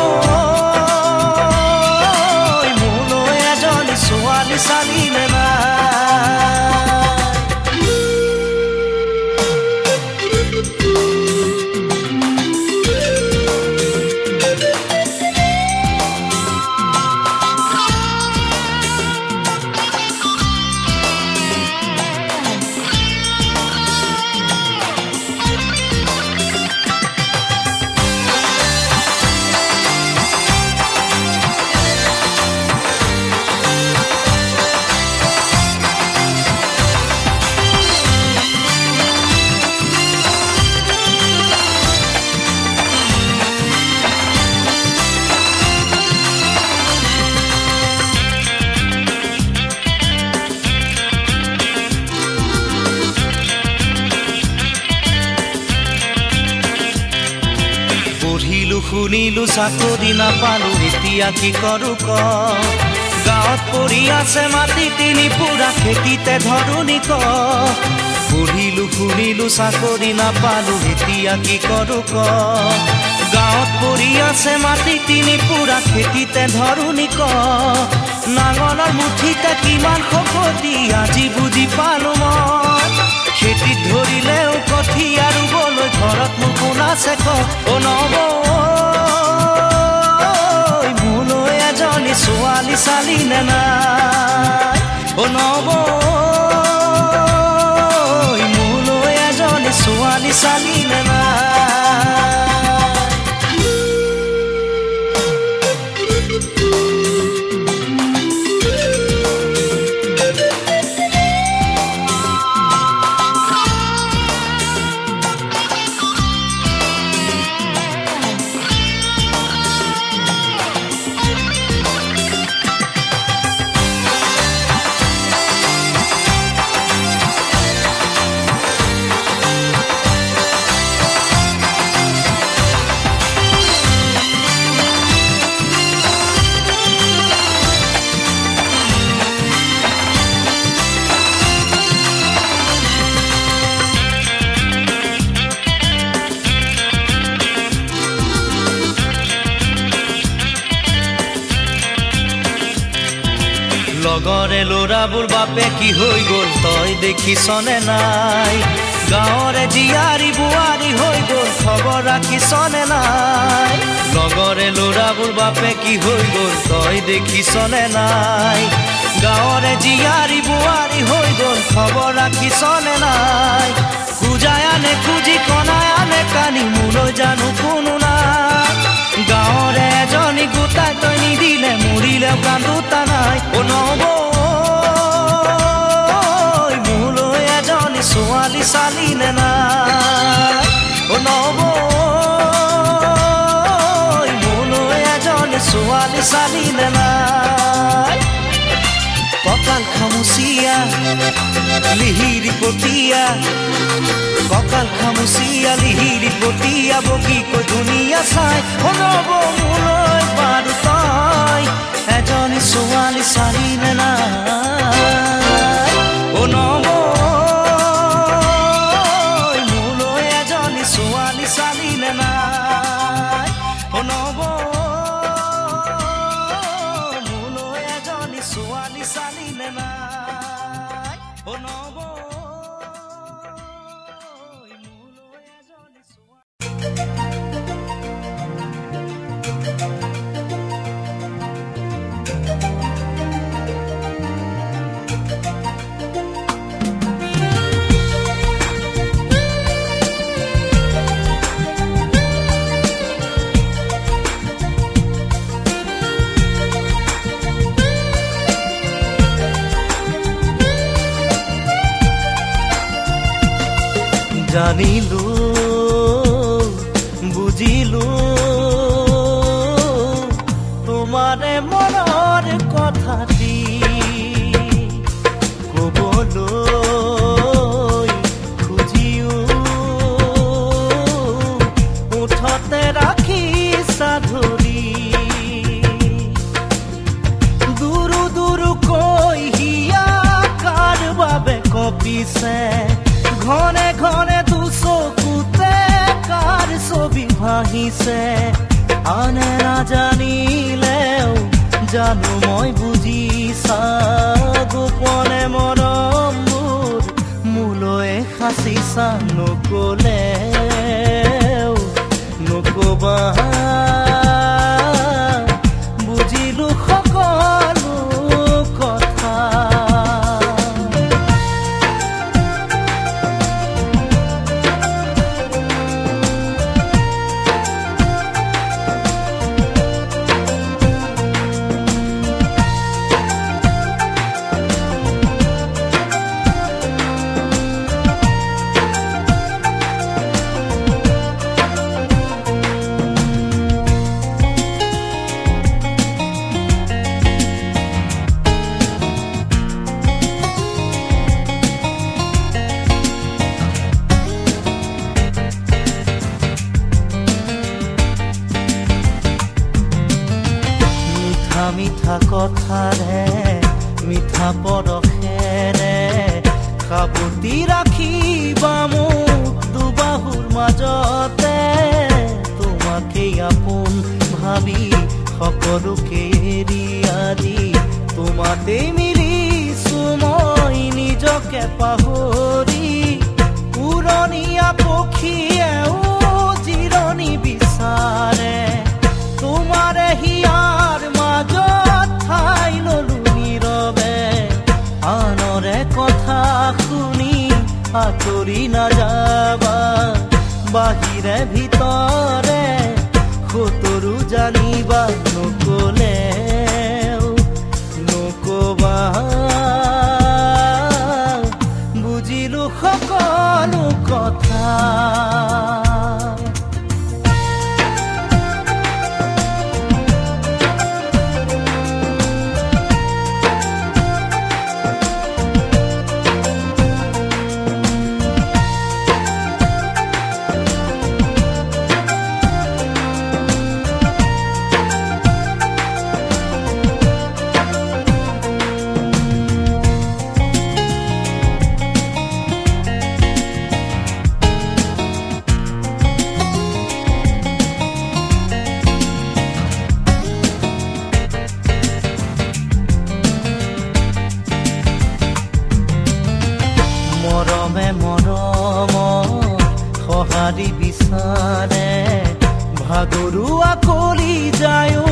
মোলৈ এজনী ছোৱালী চালি নে নাই শুনিলো চাকৰি নাপালো এতিয়া কি কৰো ক গাঁৱত পৰি আছে মাটি তিনি পুৰা খেতিতে ধৰুনি ক পঢ়িলো শুনিলো চাকৰি নাপালো এতিয়া কি কৰো ক গাঁৱত পৰি আছে মাটি তিনি পুৰা খেতিতে ধৰুনি ক নাঙলৰ মুঠিতে কিমান শকতি আজি বুজি পালো মই খেতিত ধৰিলেও কঠীয়া ৰুবলৈ ঘৰত মোৰ কোন আছে ক অ নব মোলৈ এজনী ছোৱালী চালি নে নাই অ নব মোলৈ এজনী ছোৱালী চালি নে নাই লগৰে ল'ৰাবোৰ বাপে কি হৈ গ'ল তই দেখিছনে নাই গাঁৱৰে জীয়াৰী বোৱাৰী হৈ গ'ল খবৰ ৰাখিছনে নাই লগৰে ল'ৰাবোৰ বাপে কি হৈ গ'ল তই দেখিছনে নাই গাঁৱৰে জীয়াৰী বোৱাৰী হৈ গ'ল খবৰ ৰাখিছনে নাই খুজাই আনে খুজি কণাই আনে কানি মোলৈ জানো কোনো নাই গাঁৱৰে এজনী গোটাই তই নিদিলে মৰিলেও কান্দোতা নাই অ নব মোলৈ এজনী ছোৱালী চালি নে নাই অ নব মোলৈ এজনী ছোৱালী চালি নে নাই কপাল খামুচিয়া লিহিৰি পতিয়া কপাল খামুচিয়া লিহিৰি পতিয়া বগীকৈ ধুনীয়া চাই অ নব মোলৈ বাৰু তই এজনী ছোৱালী চালি নে নাই অ নব মোলৈ এজনী ছোৱালী চালি নে নাই অ নব মোলৈ এজনী ছোৱালী চালি নে নাই অ নব মোলৈ এজনী ছোৱালী জানিলো বুজিলো তোমাৰ কঁপিছে ঘনে ঘনে দুচকুতে কাৰ ছবি ভাহিছে আনে নাজানিলেও জানো মই বুজিছা গোপনে মৰমবোৰ মোলৈ সাঁচিছা নকলেও নকবা বুজিলো সকলো কথা মিঠা কথাৰে মিঠা পৰশেৰে সাবতি ৰাখিবা মোক দুবাহুৰ মাজতে তোমাকেই আপোন ভাবি সকলোকে এৰি আদি তোমাতেই মিলিছো মই নিজকে পাহৰি উৰণীয়া পক্ষীয়েও জিৰণি বিচাৰে তোমাৰে হিয়াৰ মাজত ঠাই ললো নীৰৱে আনৰে কথা শুনি আঁতৰি নাযাবা বাহিৰে ভিতৰে সতৰু জানিবা নকলেও নকবা বুজিলো সকলো কথা মৰমে মৰমৰ সঁহাৰি বিচাৰে ভাগৰুৱা কলি যায়ো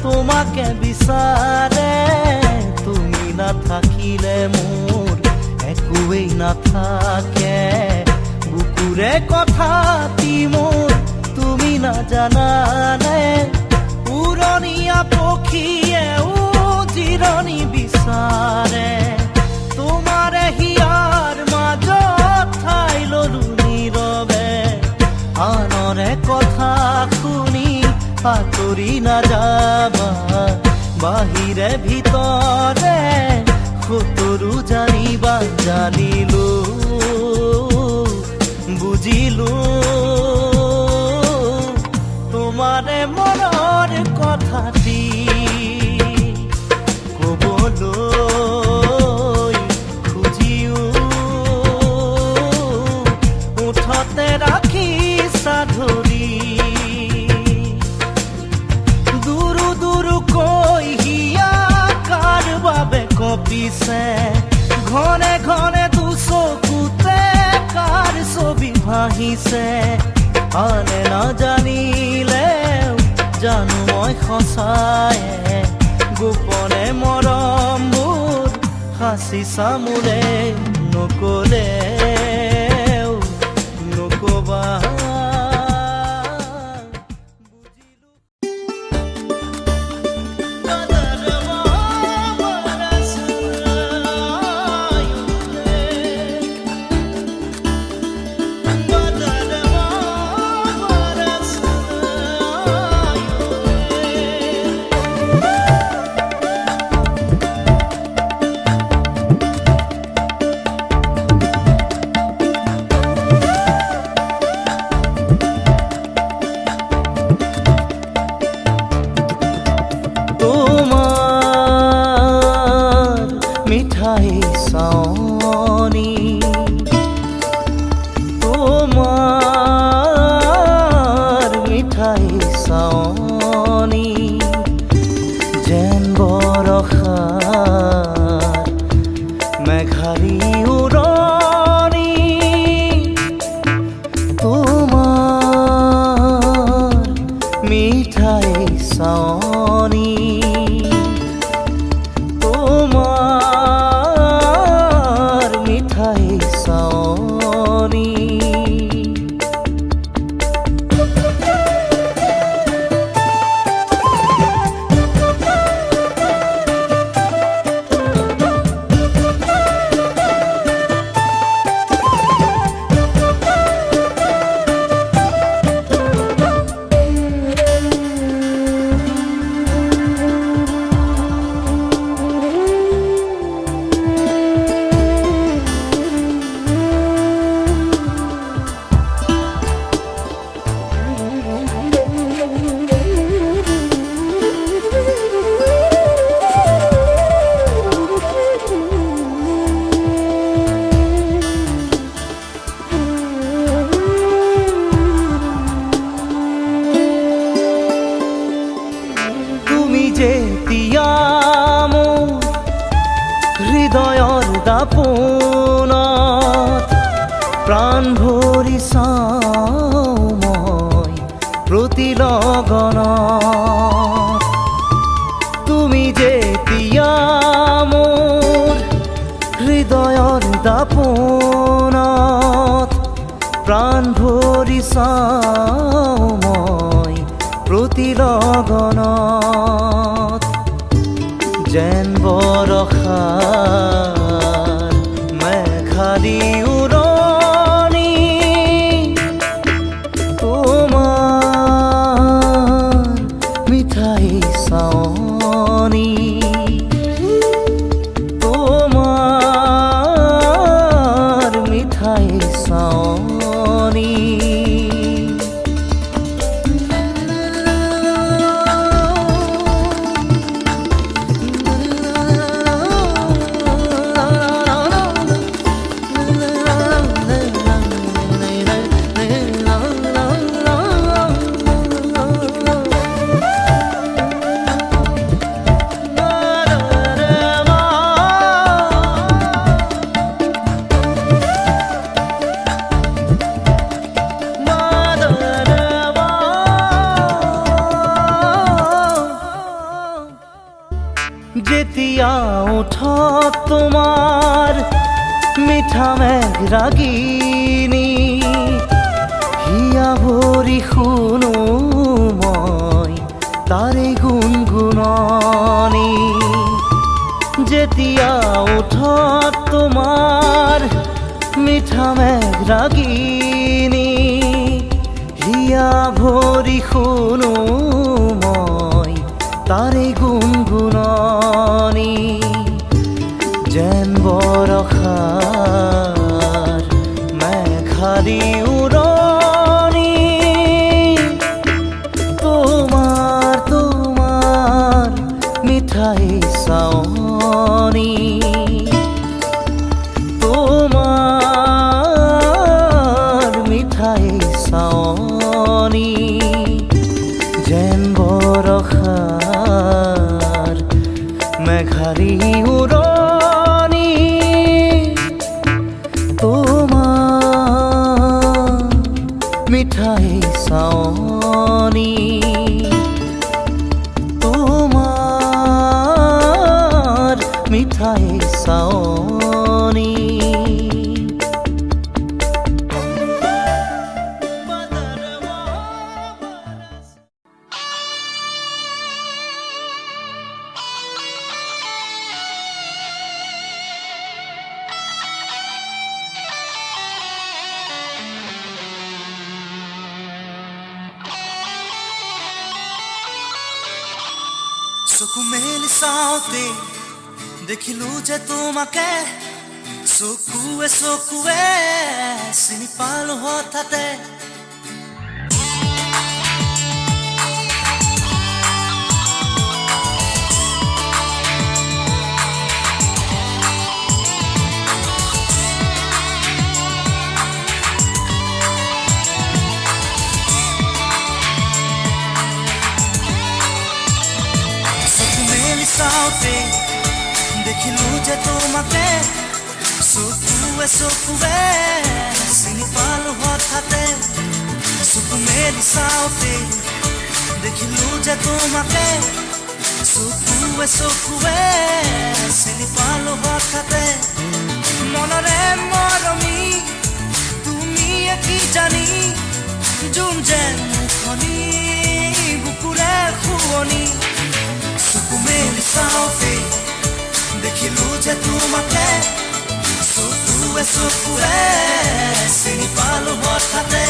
তোমাকে বিচাৰে তুমি নাথাকিলে মোৰ একোৱেই নাথাকে বুকুৰে কথাটি মোৰ তুমি নাজানানে উৰণীয়া পক্ষীয়েও জিৰণি বিচাৰে তোমাৰে হিয়াৰ মাজত ঠাই ললো নীৰৱে আনৰে কথা শুনি আঁতৰি নাযাবা বাহিৰে ভিতৰে সতৰু জানিবা জানিলো বুজিলো তোমাৰে মনৰ কথাটি কবলৈ খুজিও মুঠতে ৰাখিছা ধৰি দুৰু দুৰুকৈ হিয়া কাৰ বাবে কঁপিছে ঘনে ঘনে দুচকুতে কাৰ ছবি ভাহিছে আনে নাজানিলেও জানো মই সঁচায়ে গোপনে মৰমবোৰ সাঁচিছা মোৰে নকলেও নকবা মিঠাই চাৱনি চাৱনি যেন বৰষাৰ মেঘাৰী উৰণি তোমাৰ মিঠাই চাৱনি তোমাৰ মিঠাই চাৱনি যেতিয়া মোৰ হৃদয়ৰ দাপোনত প্ৰাণ ভৰি চাওঁ মই প্ৰতি লগনত তুমি যেতিয়া মোৰ হৃদয়ৰ দাপোনত প্ৰাণ ভৰি চাওঁ মই প্ৰতি লগনত যেন বৰষাৰ মেঘাৰী উৰণি তোমাৰ মিঠাই চাৱনি তোমাৰ মিঠাই চাৱনি যেতিয়া ওঠত তোমাৰ মিঠা মেঘ ৰাগিনী হিয়া ভৰি শুনো মই তাৰে গুণগুণনি যেতিয়া ওঠত তোমাৰ মিঠা মেঘ ৰাগিনী হিয়া ভৰি শুনো মই তাৰে গুণগুণনি যেন বৰষাৰ মেঘাৰী উৰণি তোমাৰ মিঠাই চাৱনি তোমাৰ মিঠাই চাৱনি যেন বৰষাৰ মেঘাৰী উৰণি তোমাৰ মিঠাই চাৱনি তোমাৰ মিঠাই চাৱনি চকু মেলি চাওঁতে দেখিলো যে তোমাকে চকুৱে চকুৱে চিনি পালো হঠাতে চাওঁতে দেখিলো যে তোমাকে চকুৱে চকুৱে চিনি পালো হঠাতে চকু মেলি চাওঁতে দেখিলো যে তোমাকে চকুৱে চকুৱে চিনি পালো হঠাতে মনৰে মৰমি তুমিয়ে কি জানি জোন যেন মুখনি বুকুৰে শুৱনি চকু মেলি চাওঁতে দেখিলো যে তোমাকে চকুৱে চকুৱে চিনি পালো হঠাতে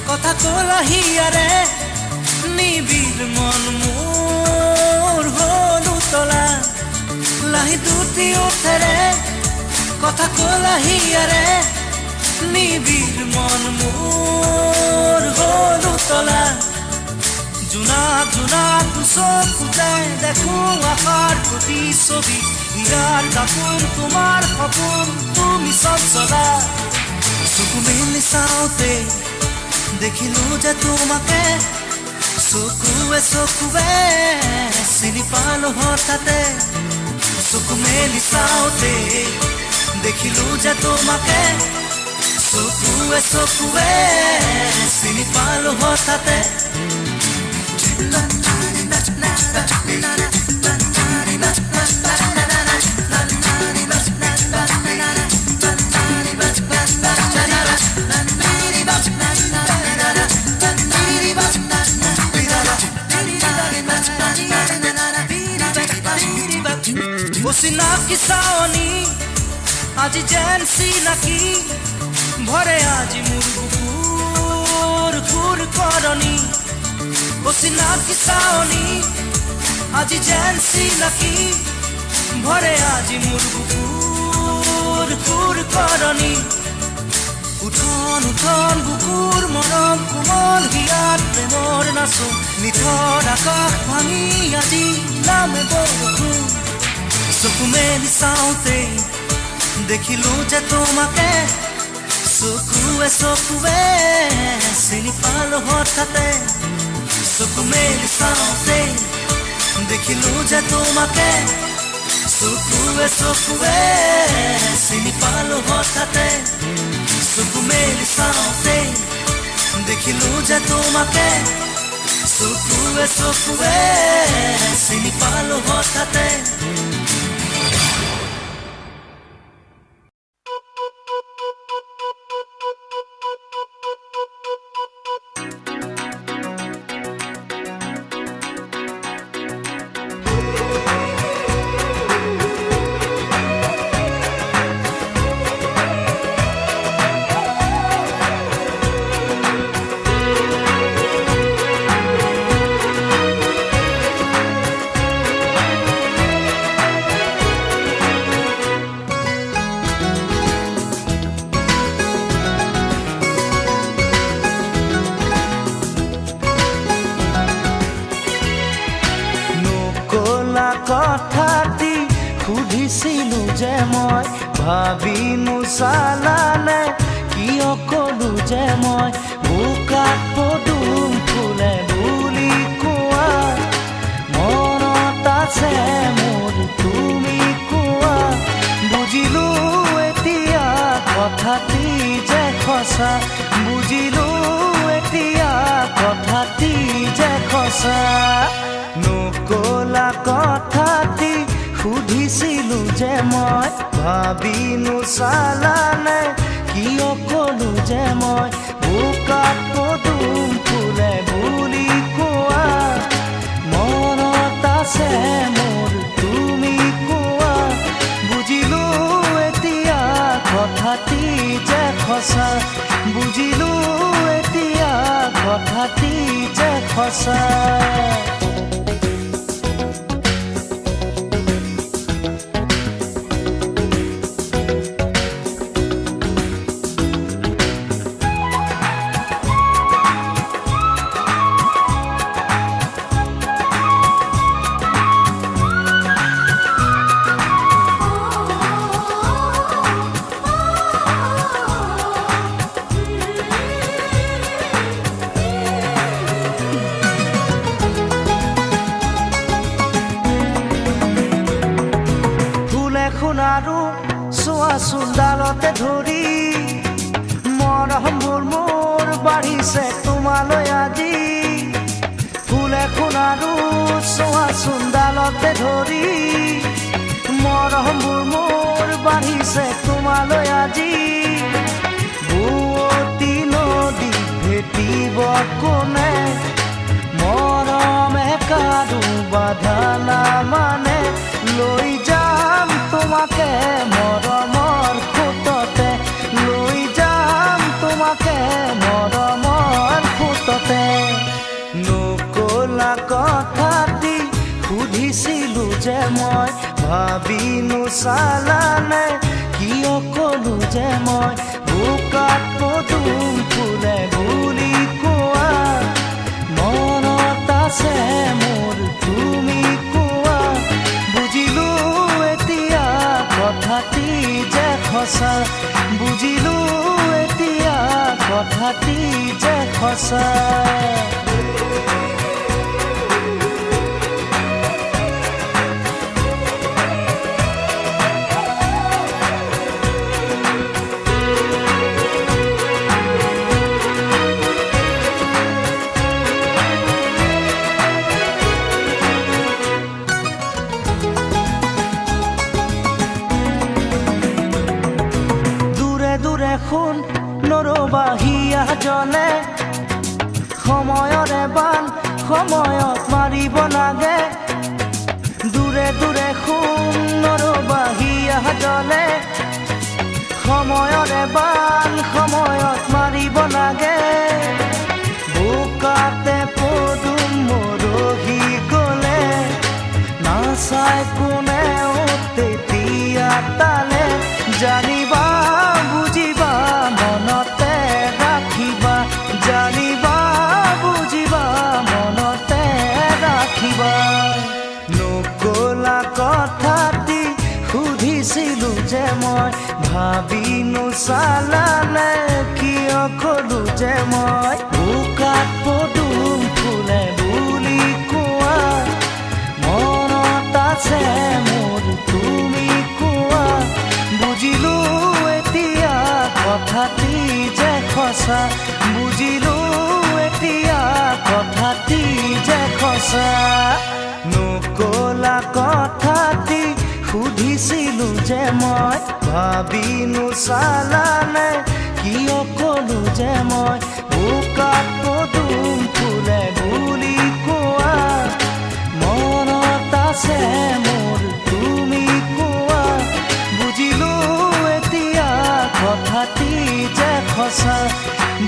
কথা কলাহিয়াৰে নিবিড় মন মোৰ হ'ল উতলা লাহি দুটি উঠেৰে কথা কলাহিয়াৰে নিবিড় মন মোৰ হ'ল উতলা জোনা জোনা চকুতে দেখো আশাৰ প্ৰতিচ্ছবি হীৰাৰ দাপোন তোমাৰ সপোন তুমি চঞ্চলা চকু মেলি চাওঁতে দেখিলো যে তোমাকে চকুৱে চকুৱে চিনি পালো হঠাতে চকু মেলি চাওঁতে দেখিলো যে তোমাকে চকুৱে চকুৱে চিনি পালো হঠাতে চিনাকি চাৱনি আজি যেন চিনাকি ভৰে আজি মোৰ বুকুৰ খুৰ কৰণি চিনাকি চাৱনি আজি যেন চিনাকি ভৰে আজি মোৰ বুকুৰ খুৰ কৰণি উঠন উঠন বুকুৰ মৰম কোমল হিয়াত প্ৰেমৰ নাচোন নিথৰ আকাশ ভাঙি আজি নামে বৰষুণ চকু মেলি চাওঁতে দেখিলো যে তোমাকে চকুৱে চকুৱে চিনি পালো হঠাতে চকু মেলি চাওঁতে দেখিলো যে তোমাকে চকুৱে চকুৱে চিনি পালো হঠাতে চকু মেলি চাওঁতে দেখিলো যে তোমাকে চকুৱে চকুৱে চিনি পালো হঠাতে কথাটি সুধিছিলো যে মই ভাবি নোচালানে কিয় কলো যে মই বোকাত পদুম ফুলে বুলি কোৱা মনত আছে মোৰ তুমি কোৱা বুজিলো এতিয়া কথাটি যে সঁচা বুজিলো এতিয়া কথাটি যে সঁচা নকলা কথাটি সুধিছিলো যে মই ভাবি নোচালানে কিয় কলো যে মই বোকাত পদুম ফুলে বুলি কোৱা মনত আছে মোৰ তুমি কোৱা বুজিলো এতিয়া কথাটি যে সঁচা বুজিলো এতিয়া কথাটি যে সঁচা ধৰি মৰমবোৰ মোৰ বাঢ়িছে তোমালৈ আজি ফুল এখন আৰু চোৱাচোন ডালতে ধৰি মৰমবোৰ মোৰ বাঢ়িছে তোমালৈ আজি বুৱতী নদী ভেটিব কোনে মৰমে কাৰো বাধা নামানে লৈ যাম তোমাকে মৰমৰ সোঁততে লৈ যাম তোমাকে মৰমৰ সোঁততে নকলা কথাটি সুধিছিলো যে মই ভাবি নোচালানে কিয় কলো যে মই বোকাত পদুম ফুলে বুলি কোৱা মনত আছে মোৰ তুমি কোৱা বুজিলো এতিয়া কথাটি যে সঁচা বুজিলো এতিয়া কথাটি যে সঁচা দেখোন নৰবাহিয়া জলে সময়ৰে বান সময়ত মাৰিব লাগে দূৰে দূৰে শুন নৰবাহিয়া জলে সময়ৰে বান সময়ত মাৰিব লাগে বোকাতে পদুম মৰহি গলে নাচাই কোনেও তেতিয়া তালে জানিবা বুজিবা মনতে ৰাখিবা জানিবা বুজিবা মনতে ৰাখিবা নকলা কথাটি সুধিছিলো যে মই ভাবি নোচালানে কিয় কলো যে মই বোকাত পদুম ফুলে বুলি কোৱা মনত আছে মোৰ তুমি কোৱা বুজিলো এতিয়া কথাটি যে সঁচা বুজিলো এতিয়া কথাটি যে সঁচা নকলা কথাটি সুধিছিলো যে মই ভাবি নোচালানে কিয় কলো যে মই বোকাত পদুম ফুলে বুলি কোৱা মনত আছে মোৰ তুমি কোৱা বুজিলো এতিয়া কথাটি যে সঁচা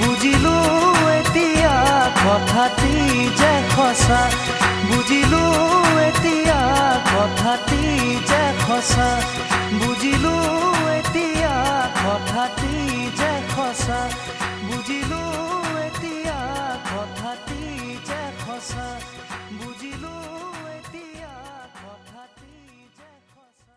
বুজিলো এতিয়া কথাটি যে সঁচা বুজিলো এতিয়া কথাটি যে সঁচা বুজিলো এতিয়া কথাটি যে সঁচা বুজিলো এতিয়া কথাটি যে সঁচা বুজিলো এতিয়া কথাটি যে সঁচা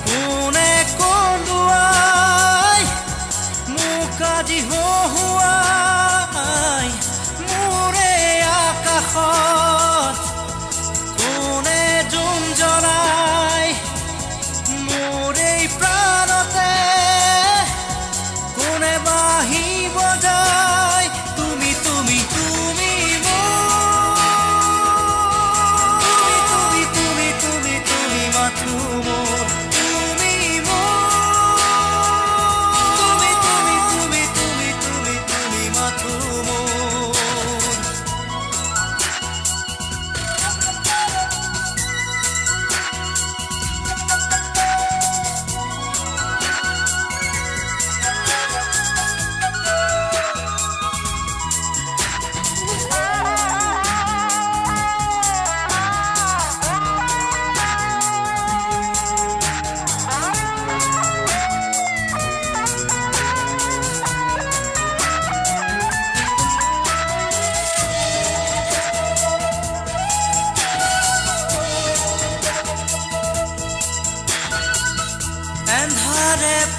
কোনে কন্দুৱাই মোক আজি হহুৱাই মোৰে আকাশত কোনে জোন জ্বলাই মোৰে প্ৰাণতে কোনে বাঁহী বজাই তুমি তুমি তুমি তুমি তুমি তুমি তুমি তুমি মাত্ৰ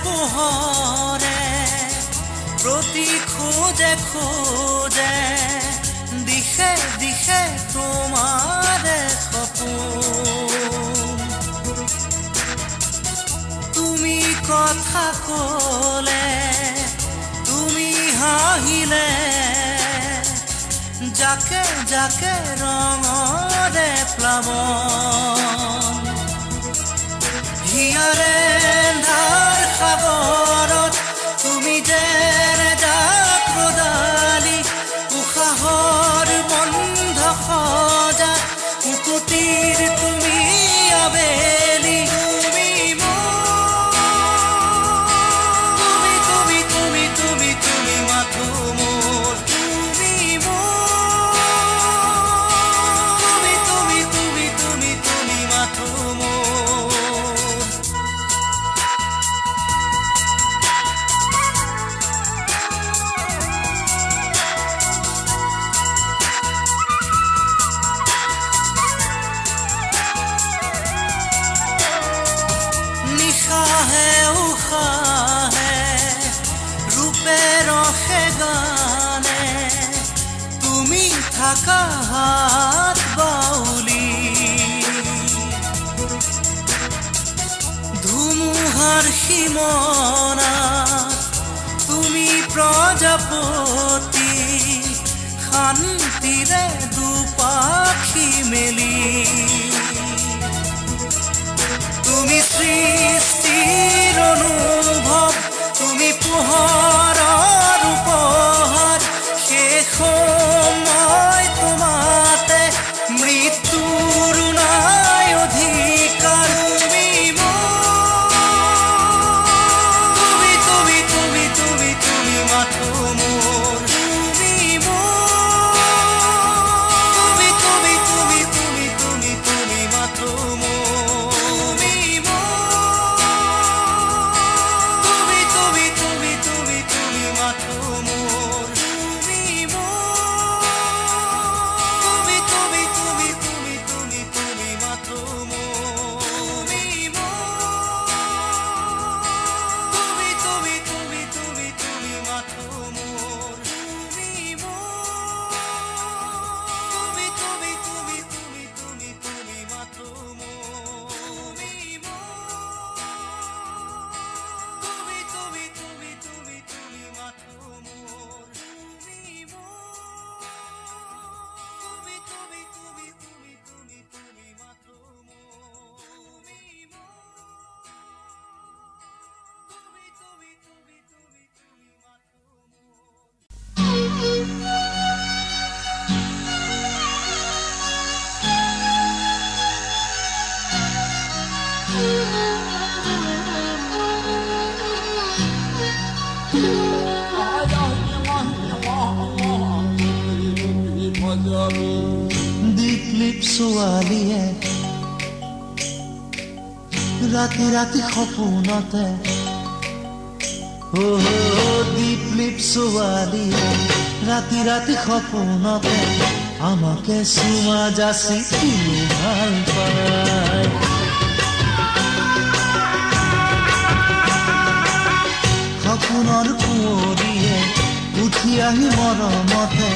পোহৰে প্ৰতি খোজে খোজে দিশে দিশে তোমাৰে সপোন তুমি কথা ক'লে তুমি হাঁহিলে যাকে যাকে ৰঙৰে প্লাৱন হিয়াৰে ধাৰ সাগৰত তুমি যেন জাক ৰদালি উশাহৰ বন্ধ সজা মুকুতিৰ তুমি আবেলি তুমি তুমি মাথো মোৰ তুমি তুমি মাথো মোৰ নিশাহে উশাহে ৰূপে ৰসে গানে তুমি থাকা হাত বাউলি ধুমুহাৰ সীমনাত তুমি প্ৰজাপতি শান্তিৰে দুপাখি মেলি তুমি সৃষ্টিৰ অনুভৱ তুমি পোহৰৰ উপহাৰ শেষ সময় তোমাতে মৃত্যুৰ নাই অধিকাৰ তুমি মাথো মোৰ তুমি মাথো মোৰ তুমি মাথো মোৰ তুমি মাথো মোৰ তুমি মাথো মোৰ তুমি মাথো দীপলিপ ছোৱালীয়ে ৰাতি ৰাতি সপোনতে দীপলিপ ছোৱালীয়ে ৰাতি ৰাতি সপোনতে আমাকে চুমা যাচি কিনো ভাল পায় সপোনৰ কুঁৱৰীয়ে উঠি আহি মৰমতে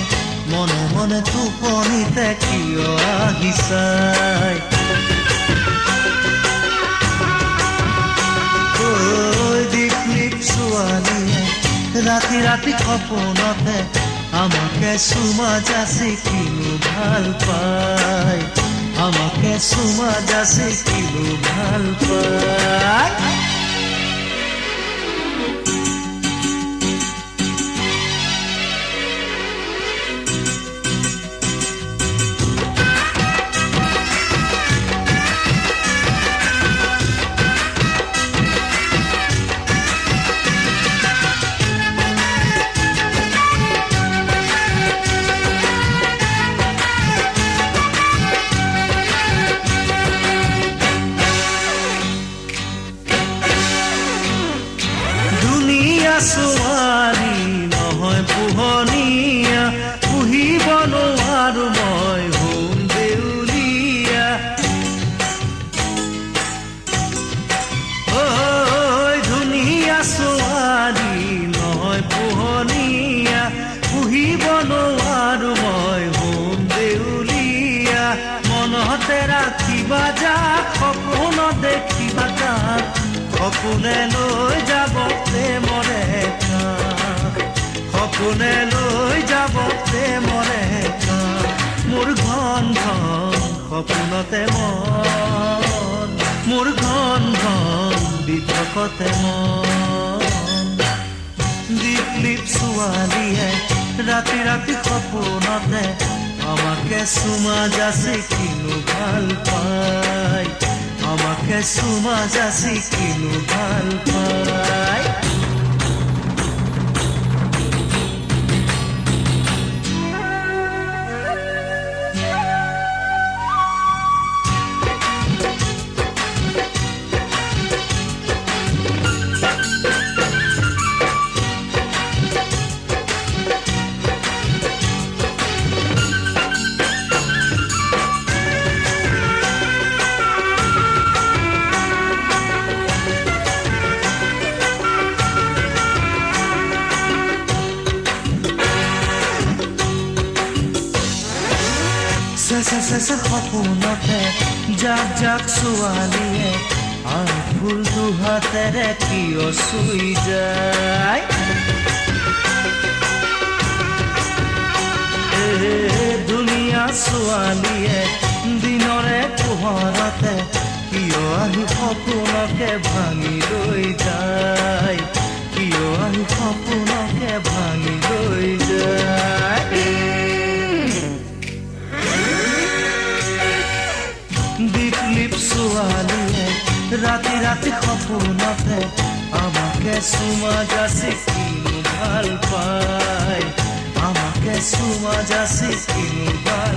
মনে মনে টোপনিতে কিয় আহিছাই দীপলিপ ছোৱালীয়ে ৰাতি ৰাতি সপোনতে আমাকে চুমা যাচি কিনো ভাল পায় আমাকে চুমা যাচি কিনো ভাল পায় ৰাখিবা যাক সপোনত দেখিবা তাক সপোনে লৈ যাব প্ৰেমৰে কাষ সপোনে লৈ যাব প্ৰেমৰে কাষ মোৰ ঘন ঘন সপোনতে মন মোৰ ঘন ঘন বিধকতে মন দীপ ছোৱালীয়ে ৰাতি ৰাতি সপোনতে আমাকে চুমা যাচি কিনো ভাল পায় আমাকে চুমা যাচি কিনো ভাল পায় সপোনতে যাক যাক ছোৱালীয়ে ফুল দুহাতেৰে কিয় চুই যায় ধুনীয়া ছোৱালীয়ে দিনৰে পোহৰতে কিয় আহি সপোনকে ভাঙি লৈ যায় কিয় আহি সপোনকে ভাঙি লৈ যায় দীপ ছোৱালীয়ে ৰাতি ৰাতি সপোনতে আমাকে চুমা যাচি কিনো ভাল পায় আমাকে চুমা যাচি কিনো ভাল